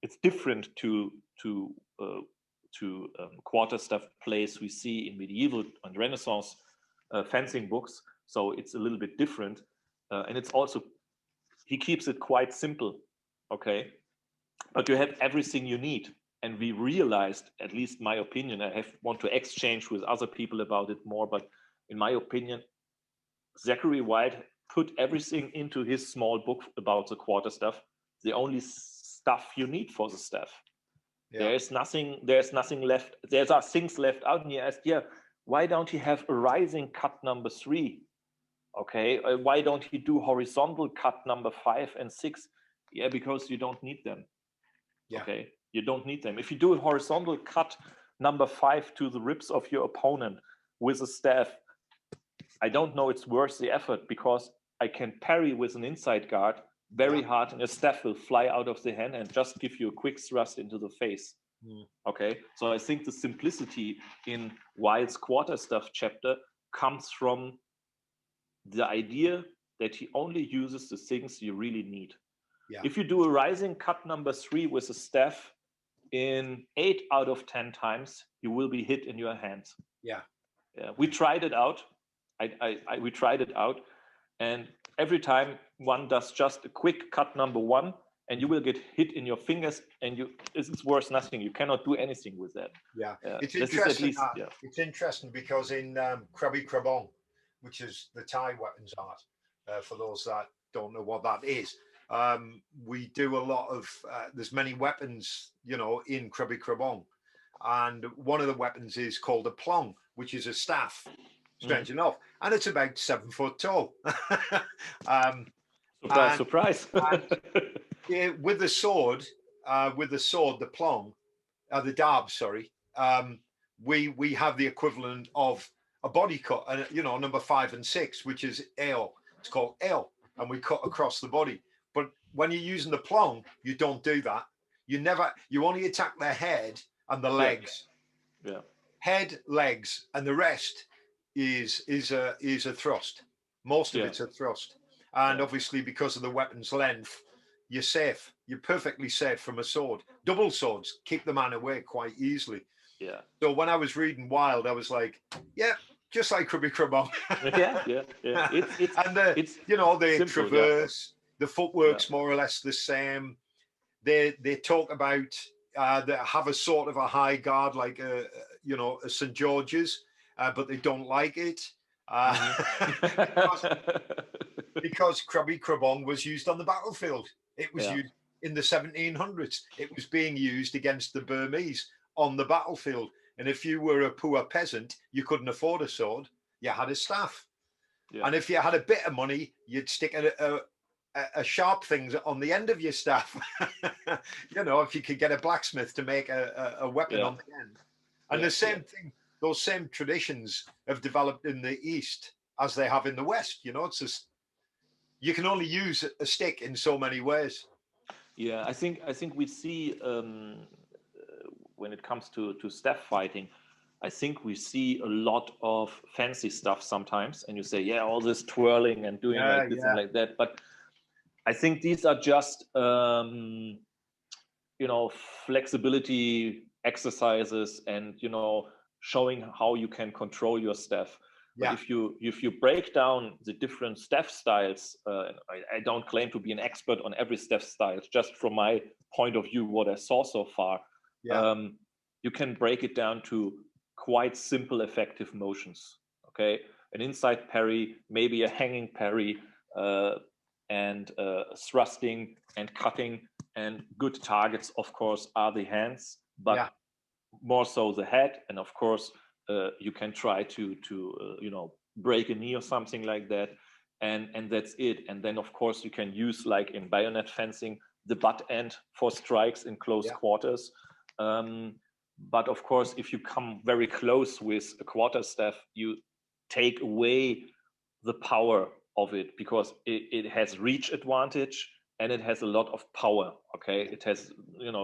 It's different to quarterstaff plays we see in medieval and Renaissance fencing books. So it's a little bit different, and it's also, he keeps it quite simple. Okay. But you have everything you need. And we realized, at least my opinion, I want to exchange with other people about it more, but in my opinion, Zachary White put everything into his small book about the quarterstaff, the only stuff you need for the staff. There's nothing left. There are things left out. And he asked, why don't you have a rising cut number 3? Okay, why don't you do horizontal cut number 5 and 6? Yeah, because you don't need them. Okay, you don't need them. If you do a horizontal cut number 5 to the ribs of your opponent with a staff, I don't know it's worth the effort, because I can parry with an inside guard very hard, and a staff will fly out of the hand and just give you a quick thrust into the face. Okay, so I think the simplicity in Wilde's quarterstaff chapter comes from the idea that he only uses the things you really need. If you do a rising cut number 3 with a staff, in 8 out of 10 times, you will be hit in your hands. We tried it out. We tried it out. And every time one does just a quick cut number 1, and you will get hit in your fingers, and it's worth nothing. You cannot do anything with that. It's interesting. It's interesting because in Krabi Krabong, which is the Thai weapons art, for those that don't know what that is, we do a lot of there's many weapons in Krabi Krabong, and one of the weapons is called a plong, which is a staff, strange enough, and it's about 7 foot tall. Surprise. And with the sword, the plong, the darb, sorry, we have the equivalent of a body cut, number 5 and 6, which is ale. It's called ale, and we cut across the body. But when you're using the plong, you don't do that. You only attack the head and the legs. Head, legs, and the rest is a thrust. Most of Yeah. it's a thrust, and Yeah. obviously because of the weapon's length, you're safe. You're perfectly safe from a sword. Double swords keep the man away quite easily. Yeah. So when I was reading Wild, I was like, yeah, just like Krubby Krubbo. Yeah. Yeah. Yeah. And It's you know, they simple. Yeah. traverse. The Yeah. footwork's more or less the same. They talk about they have a sort of a high guard, like a St George's, but they don't like it because because Krabi Krabong was used on the battlefield. It was Yeah. used in the 1700s. It was being used against the Burmese on the battlefield. And if you were a poor peasant, you couldn't afford a sword. You had a staff. Yeah. And if you had a bit of money, you'd stick a sharp thing on the end of your staff. If you could get a blacksmith to make a weapon Yeah. on the end. And Yeah. the same thing, those same traditions have developed in the East as they have in the West. It's just, you can only use a stick in so many ways. Yeah. I think we see when it comes to staff fighting, I think we see a lot of fancy stuff sometimes, and you say, yeah, all this twirling and doing like this and like that. But I think these are just flexibility exercises and showing how you can control your staff. But if you break down the different staff styles, I don't claim to be an expert on every staff style. Just from my point of view, what I saw so far, you can break it down to quite simple, effective motions. Okay, an inside parry, maybe a hanging parry, and thrusting and cutting. And good targets, of course, are the hands, but more so the head. And of course, you can try to break a knee or something like that, and that's it. And then of course you can use, like in bayonet fencing, the butt end for strikes in close quarters. But of course, if you come very close with a quarterstaff, you take away the power of it, because it has reach advantage and it has a lot of power. Okay, it has,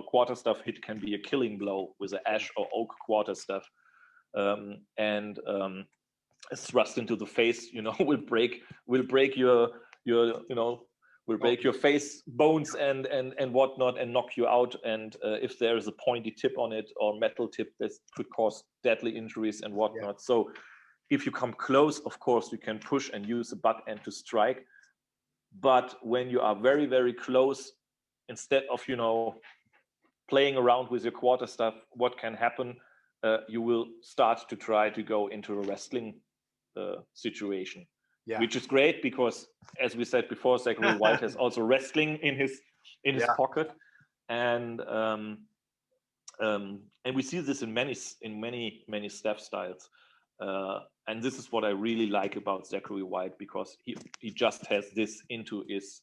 quarterstaff hit can be a killing blow with an ash or oak quarterstaff, and a thrust into the face, will break your will break your face bones and whatnot, and knock you out. And if there is a pointy tip on it or metal tip, this could cause deadly injuries and whatnot. So if you come close, of course, you can push and use the butt end to strike. But when you are very, very close, instead of, playing around with your quarterstaff, what can happen? You will start to try to go into a wrestling situation, which is great because, as we said before, Zachary White has also wrestling in his pocket, and we see this in many staff styles. And this is what I really like about Zachary White, because he just has this into his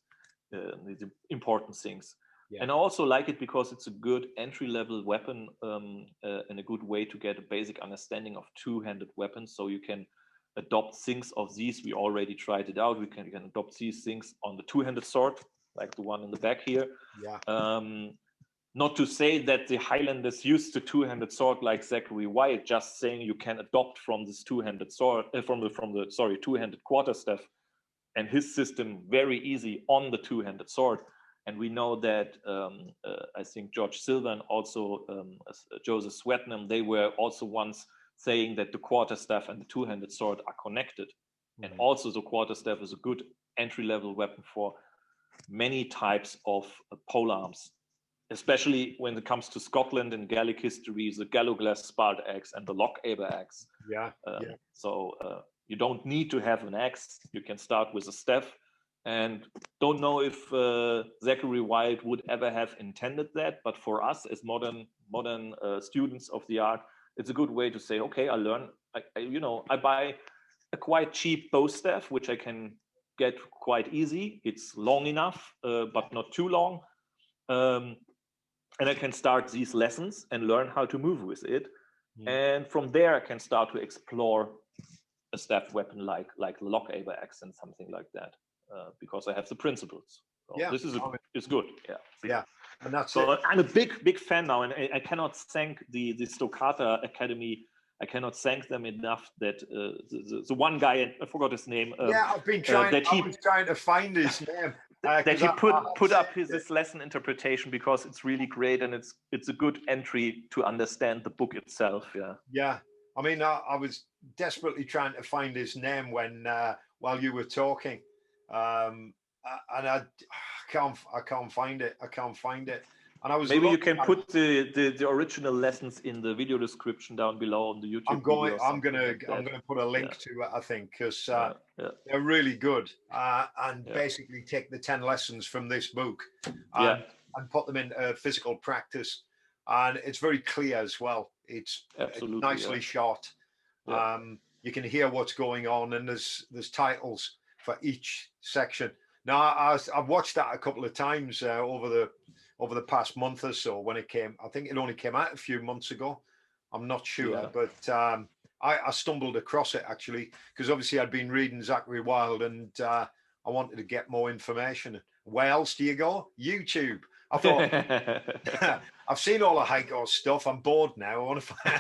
the important things. And I also like it because it's a good entry-level weapon, and a good way to get a basic understanding of two-handed weapons. So you can adopt things of these. We already tried it out. We can adopt these things on the two-handed sword, like the one in the back here. Not to say that the Highlanders used the two-handed sword like Zachary White, just saying you can adopt from this two-handed sword, from the two-handed quarterstaff, and his system very easy on the two-handed sword. And we know that I think George Silver and also Joseph Swetnam, they were also once saying that the quarterstaff and the two-handed sword are connected. And also the quarterstaff is a good entry-level weapon for many types of polearms, especially when it comes to Scotland and Gaelic history, the Galloglass Spard axe and the Loch Aber axe. So you don't need to have an axe. You can start with a staff. And don't know if Zachary White would ever have intended that, but for us as modern students of the art, it's a good way to say, okay, I learn. I buy a quite cheap bow staff, which I can get quite easy. It's long enough, but not too long. And I can start these lessons and learn how to move with it. And from there, I can start to explore a staff weapon like the Loch Aber axe and something like that, because I have the principles. So this is good. And that's so it. I'm a big fan now, and I cannot thank the Stoccata Academy I cannot thank them enough that the one guy, I forgot his name. I've been trying. I was trying to find his name. That he put up this lesson interpretation, because it's really great, and it's a good entry to understand the book itself. Yeah. I mean, I was desperately trying to find his name when while you were talking, and I can't find it. I can't find it. And I was maybe you can put the original lessons in the video description down below on the YouTube. I'm gonna put a link to it, I think, because they're really good, and basically take the 10 lessons from this book and put them into physical practice, and it's very clear as well. It's nicely shot. You can hear what's going on, and there's titles for each section. Now I've watched that a couple of times over the past month or so when it came. I think it only came out a few months ago. I'm not sure, but I stumbled across it actually, because obviously I'd been reading Zachary Wilde, and I wanted to get more information. Where else do you go? YouTube. I thought, I've seen all the Heiko stuff. I'm bored now. I want to find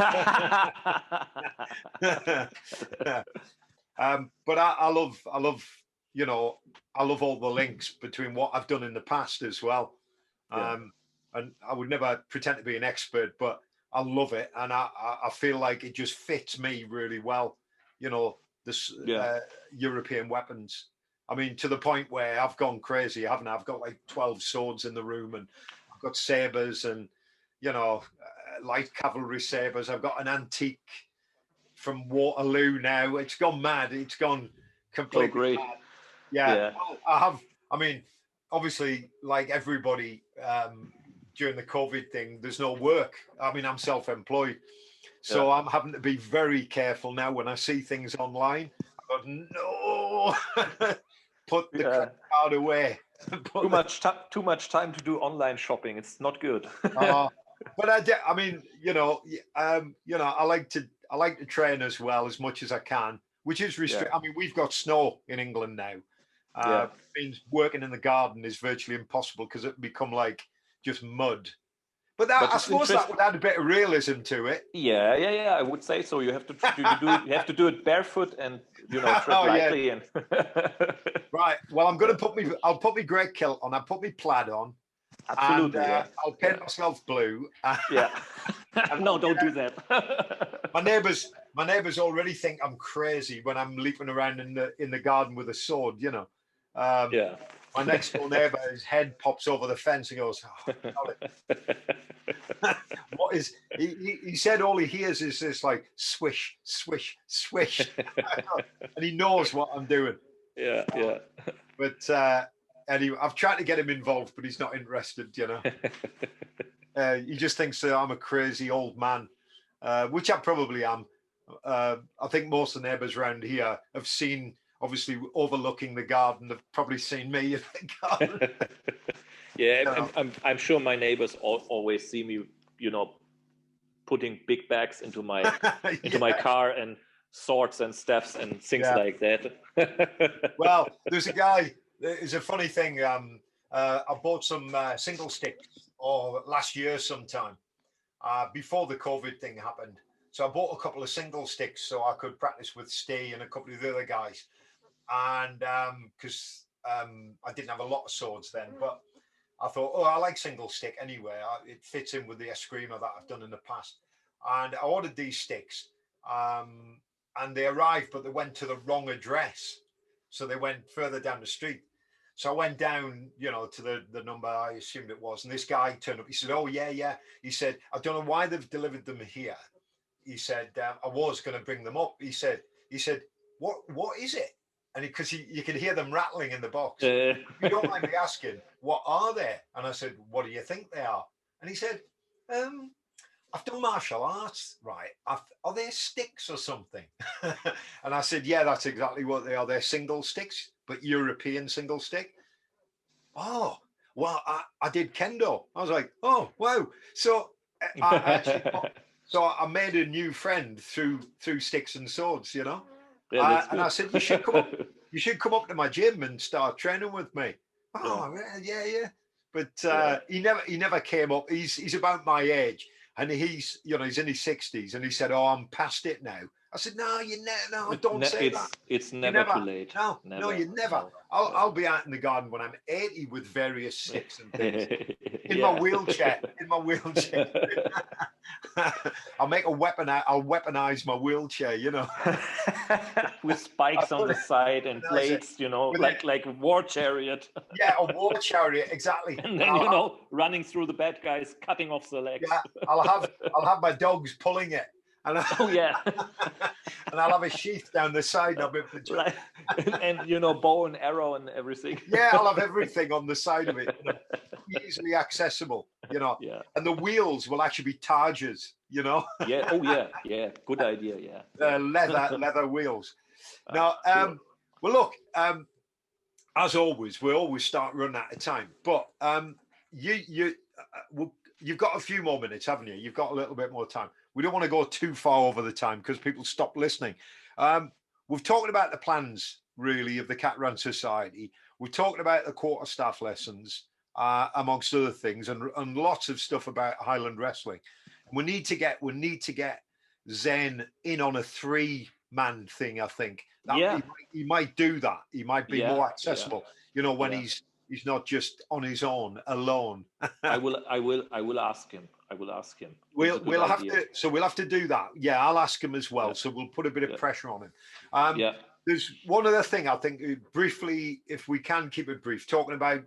but I love, I love all the links between what I've done in the past as well. And I would never pretend to be an expert, but I love it, and I feel like it just fits me really well. This European weapons. I mean, to the point where I've gone crazy, haven't I? I've got like 12 swords in the room, and I've got sabers, and light cavalry sabers. I've got an antique from Waterloo now. It's gone mad. It's gone completely mad. Yeah. I have. I mean, obviously, like everybody, during the COVID thing, there's no work. I mean, I'm self-employed, so I'm having to be very careful now when I see things online. I go, no, put the credit card away. Too much time to do online shopping. It's not good. But I mean, I like to train as well as much as I can, which is I mean, we've got snow in England now. It means working in the garden is virtually impossible because it become like just mud. But I suppose that would add a bit of realism to it. I would say so. You have to do it barefoot and tread lightly. And right. Well, I'll put my grey kilt on. I'll put my plaid on. Absolutely. And, I'll paint myself blue. No, don't do that. My neighbours already think I'm crazy when I'm leaping around in the garden with a sword. My next door neighbour, his head pops over the fence and goes, what is he said all he hears is this like swish, swish, swish. And he knows what I'm doing. But anyway, I've tried to get him involved, but he's not interested, He just thinks that I'm a crazy old man, which I probably am. I think most of the neighbours around here have seen, obviously overlooking the garden, have probably seen me in the garden. I'm sure my neighbours always see me, putting big bags into my my car, and swords and staffs and things like that. Well, there's a guy. It's a funny thing. I bought some single sticks last year sometime, before the COVID thing happened. So I bought a couple of single sticks so I could practice with Steve and a couple of the other guys. And because I didn't have a lot of swords then, but I thought, I like single stick anyway. It fits in with the Eskrima that I've done in the past. And I ordered these sticks, and they arrived, but they went to the wrong address. So they went further down the street. So I went down, to the number I assumed it was. And this guy turned up. He said, oh, yeah. He said, I don't know why they've delivered them here. He said, I was going to bring them up. He said, what is it? And because you can hear them rattling in the box. You don't mind me asking, what are they? And I said, what do you think they are? And he said, I've done martial arts, right? Are they sticks or something? And I said, yeah, that's exactly what they are. They're single sticks, but European single stick. Oh, well, I did kendo. I was like, oh, wow. So I actually, I made a new friend through sticks and swords, and I said, you should come up to my gym and start training with me. Oh, yeah. But he never came up. He's about my age. and he's, you know, he's in his 60s, and he said, "Oh, I'm past it now." I said, "No, no, don't say that. It's You never too late. No, Never. no, you never. No. I'll be out in the garden when I'm 80 with various sticks and things in Yeah. my wheelchair. In my wheelchair, I'll make a weapon. I'll weaponize my wheelchair. You know, with spikes on the side and blades. You know, like a war chariot. Yeah, a war chariot, exactly. And then you know, running through the bad guys, cutting off the legs. Yeah, I'll have my dogs pulling it. And oh yeah, and I'll have a sheath down the side of it, and you know, bow and arrow and everything. Yeah, I'll have everything on the side of it, you know, easily accessible. You know, yeah. And the wheels will actually be Targes. You know. Yeah. Oh yeah. Yeah. Good idea. Yeah. Leather wheels. Now, sure. well, look. As always, we always start running out of time, but you've got a few more minutes, haven't you? You've got a little bit more time. We don't want to go too far over the time because people stop listening. We've talked about the plans, really, of the Cateran Society. We're talking about the quarterstaff lessons, amongst other things, and lots of stuff about Highland wrestling. We need to get Zen in on a 3-man thing. I think he might do that. He might be more accessible. You know, when he's not just on his own alone. I will ask him. We'll have to do that. Yeah, I'll ask him as well. Yeah. So we'll put a bit of pressure on him. There's one other thing I think briefly, if we can keep it brief, talking about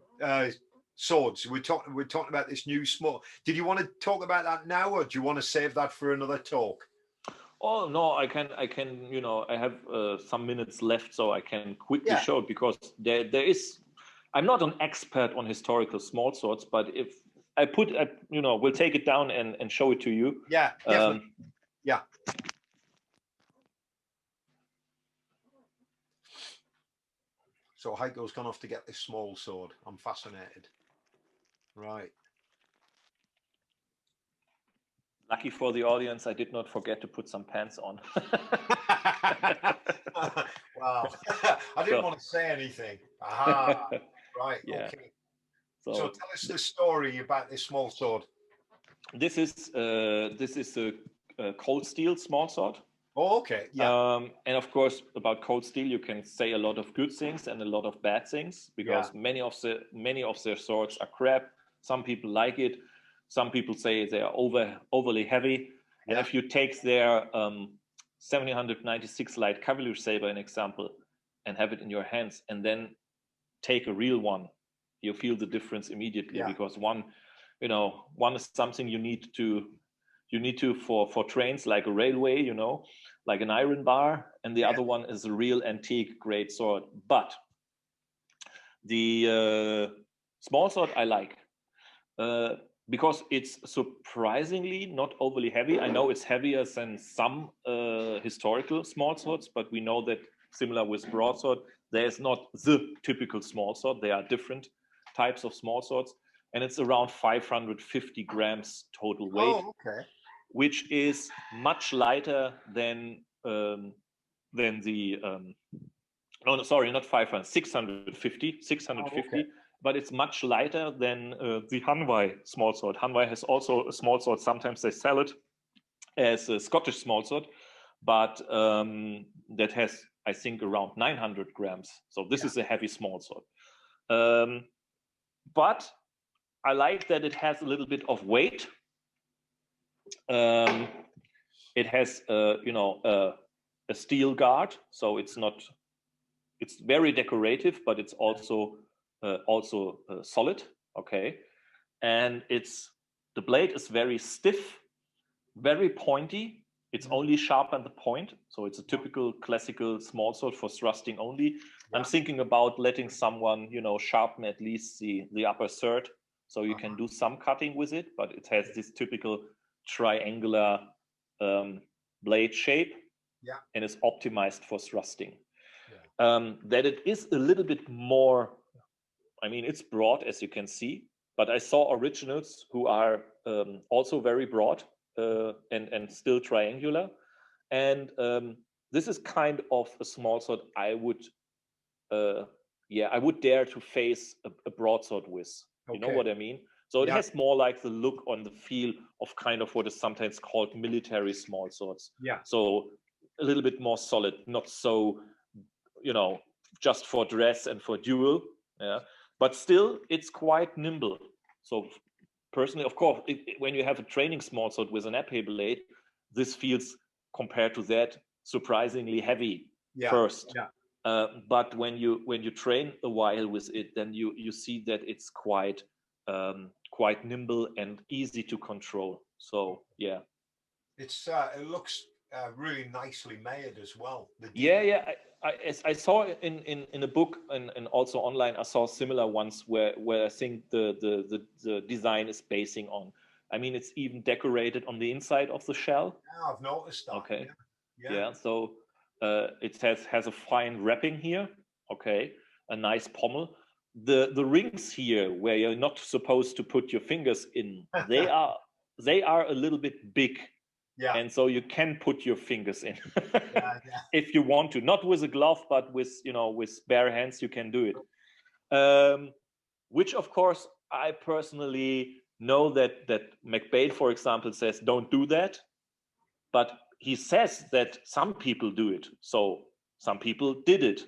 swords. We're talking about this new small. Did you want to talk about that now, or do you want to save that for another talk? Oh no, I can. You know, I have some minutes left, so I can quickly show it, because there is. I'm not an expert on historical small swords, but if I we'll take it down and show it to you. Yeah, definitely. Yeah. So Heiko's gone off to get this small sword. I'm fascinated. Right. Lucky for the audience, I did not forget to put some pants on. Wow. I didn't want to say anything. Aha. Right. Yeah. Okay. So tell us the story about this small sword. This is a cold steel small sword. Oh, okay. Yeah. And of course, about cold steel, you can say a lot of good things and a lot of bad things, because many of their swords are crap. Some people like it. Some people say they are overly heavy. Yeah. And if you take their 1796 light cavalry saber, an example, and have it in your hands, and then take a real one, you feel the difference immediately. Because one is something you need to for trains, like a railway, you know, like an iron bar, and the other one is a real antique great sword. But the small sword I like, because it's surprisingly not overly heavy. I know it's heavier than some historical small swords, but we know that, similar with broadsword, there's not the typical small sword. There are different types of small swords, and it's around 550 grams total weight. Oh, okay. Which is much lighter than the no, sorry, not 500, 650. Oh, okay. But it's much lighter than the Hanwei small sword. Hanwei has also a small sword. Sometimes they sell it as a Scottish small sword, but that has, I think, around 900 grams. So this is a heavy small sword. But I like that it has a little bit of weight. It has, a steel guard, so it's very decorative, but it's also solid. Okay, and the blade is very stiff, very pointy. It's only sharp at the point, so it's a typical classical small sword for thrusting only. I'm thinking about letting someone, sharpen at least the upper third, so you can do some cutting with it, but it has this typical triangular blade shape, and is optimized for thrusting. That it is a little bit more, I mean, it's broad, as you can see, but I saw originals who are also very broad and still triangular, and this is kind of a small sword I would dare to face a broadsword with. You know what I mean? So it has more like the look on the feel of kind of what is sometimes called military small swords. Yeah. So a little bit more solid, not so, just for dress and for duel. Yeah. But still, it's quite nimble. So personally, of course, when you have a training small sword with an épée blade, this feels, compared to that, surprisingly heavy first. Yeah. But when you train a while with it, then you see that it's quite nimble and easy to control. So yeah, it looks really nicely made as well. Yeah. I saw in a book and also online. I saw similar ones where I think the design is basing on. I mean, it's even decorated on the inside of the shell. Yeah, I've noticed that. Okay. Yeah. So it has a fine wrapping here. Okay. A nice pommel. The rings here, where you're not supposed to put your fingers in, they are a little bit big. Yeah. And so you can put your fingers in if you want to, not with a glove, but with bare hands, you can do it. Which of course, I personally know that McBain, for example, says don't do that, but he says that some people do it. So some people did it.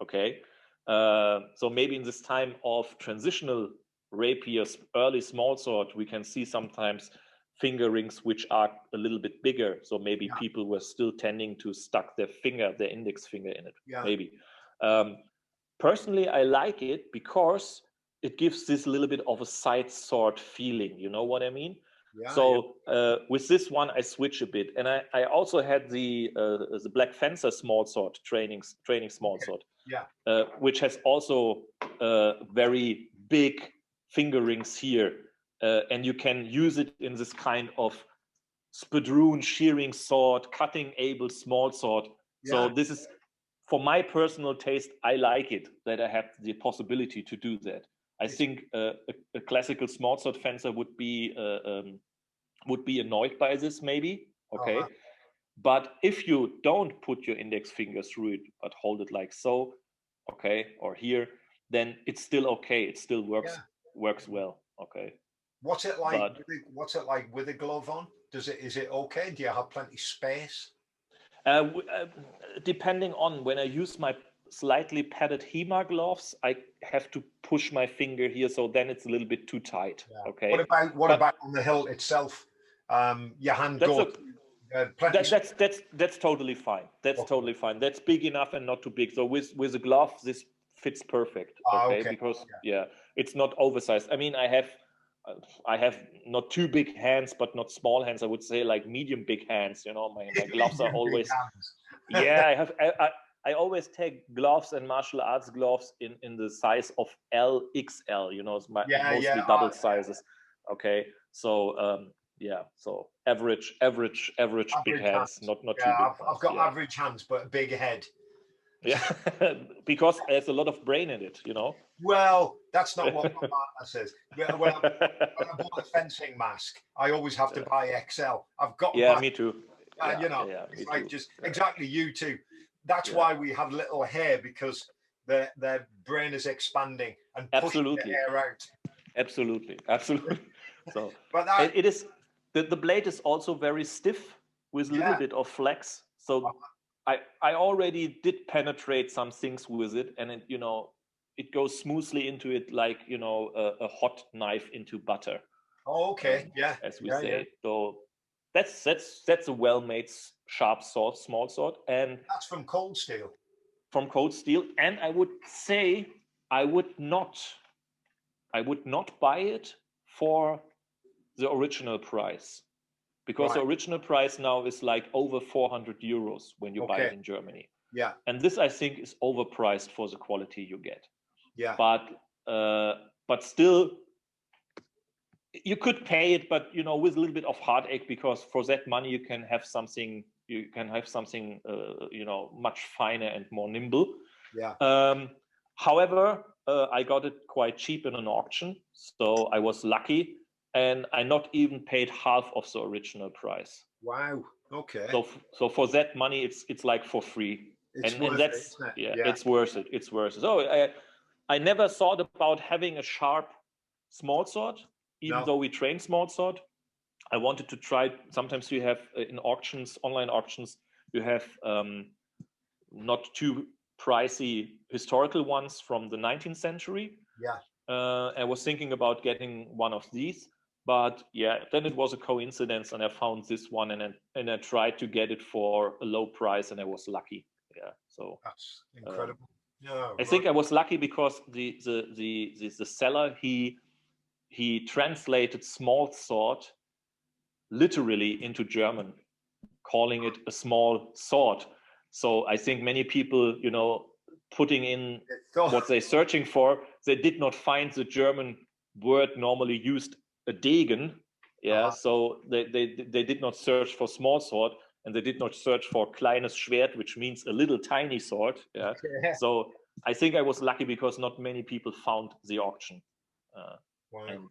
Okay. So maybe in this time of transitional rapiers, early small sword, we can see sometimes finger rings which are a little bit bigger. So maybe people were still tending to stuck their index finger in it. Maybe. Personally, I like it because it gives this little bit of a side sword feeling. You know what I mean? So with this one, I switch a bit, and I also had the Black Fencer small sword training small sword, which has also very big finger rings here, and you can use it in this kind of spadroon shearing sword, cutting able small sword. So this is, for my personal taste, I like it that I have the possibility to do that. I think a classical small sword fencer would be annoyed by this, maybe. Okay. But if you don't put your index finger through it, but hold it like so, okay, or here, then it's still okay. It still works well. Okay. What's it like? What's it like with a glove on? Is it okay? Do you have plenty space? Depending on, when I use my slightly padded HEMA gloves, I have to push my finger here, so then it's a little bit too tight. Okay. What about on the hilt itself? Your hand goes. That's totally fine. That's totally fine. That's big enough and not too big. So with a glove, this fits perfect. Okay, because it's not oversized. I mean, I have not too big hands, but not small hands. I would say like medium big hands. My gloves are always. I always take gloves and martial arts gloves in the size of LXL. It's mostly double sizes. Okay, so. So average big hands, not too big. I've got average hands, but a big head. Yeah, because there's a lot of brain in it, Well, that's not what my partner says. When I bought a fencing mask, I always have to buy XL. I've got. Yeah, me too. It's like just exactly you too. That's why we have little hair, because their brain is expanding and pushing the hair out. Absolutely. So, but it is. The blade is also very stiff with a little bit of flex. So I already did penetrate some things with it, and it goes smoothly into it like a hot knife into butter. Oh, okay. As we say. So that's a well-made sharp sword, small sword, and that's from cold steel. From cold steel, and I would say I would not buy it for the original price, because the original price now is like over 400 euros when you buy it in Germany. Yeah. And this, I think, is overpriced for the quality you get. Yeah. But still, you could pay it, but with a little bit of heartache, because for that money you can have something. Much finer and more nimble. Yeah. However, I got it quite cheap in an auction, so I was lucky. And I not even paid half of the original price. Wow. Okay. So for that money, it's like for free. It's worth it. It's worth it. So I never thought about having a sharp small sword, even though we train small sword. I wanted to try. Sometimes you have in auctions, online auctions, you have not too pricey historical ones from the 19th century. Yeah. I was thinking about getting one of these, but yeah, then it was a coincidence, and I found this one, and I tried to get it for a low price, and I was lucky. Yeah, so That's incredible. I think I was lucky because the seller, he translated small sword literally into German, calling it a small sword. So I think many people, putting in what they're searching for, they did not find the German word normally used, a Degen. Yeah, so they did not search for small sword, and they did not search for kleines Schwert, which means a little tiny sword. Yeah. Okay. So I think I was lucky because not many people found the auction. Wow. And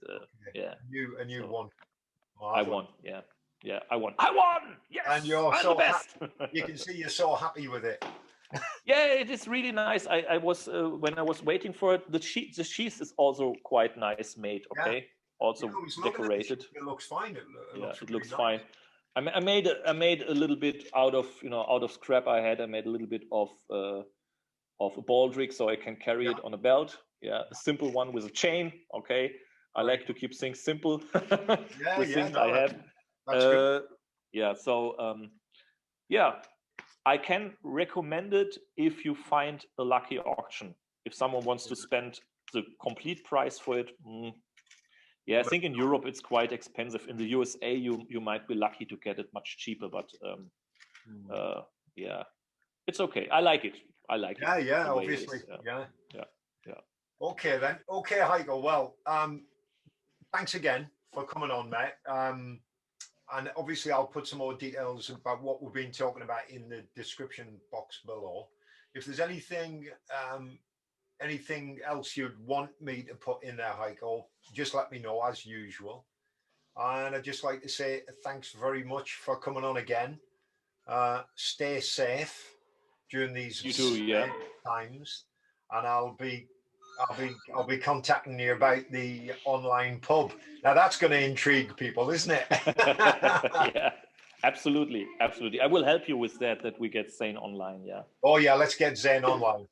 yeah. And you won. I won. Yeah. Yeah, I won. I won. Yes. And you're I'm so the best. You can see you're so happy with it. Yeah, it is really nice. I was when I was waiting for it. The sheath is also quite nice made. Okay, yeah. also decorated. It looks fine. It looks fine. I made a little bit out of scrap I had. I made a little bit of a baldric so I can carry it on a belt. Yeah, a simple one with a chain. Okay, I like to keep things simple. Things I have. That's good. Yeah, so I can recommend it if you find a lucky auction. If someone wants to spend the complete price for it, I think in Europe it's quite expensive. In the USA, you might be lucky to get it much cheaper, but it's okay. I like it. Yeah, obviously. Yeah. Okay then. Okay, Heiko. Well, thanks again for coming on, mate. And obviously, I'll put some more details about what we've been talking about in the description box below. If there's anything else you'd want me to put in there, Heiko, just let me know as usual. And I'd just like to say thanks very much for coming on again. Stay safe during these times, and I'll be contacting you about the online pub. Now that's going to intrigue people, isn't it? Yeah, absolutely. I will help you with that we get Zane online. Yeah. Oh yeah, let's get Zane online.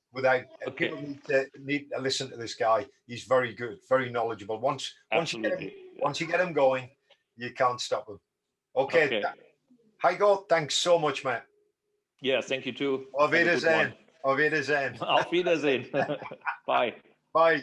People need to listen to this guy. He's very good, very knowledgeable. Once you get him going, you can't stop him. Okay. Heiko, thanks so much, mate. Yeah, thank you too. Auf Wiedersehen. Auf Wiedersehen. Auf Wiedersehen. Bye. Bye.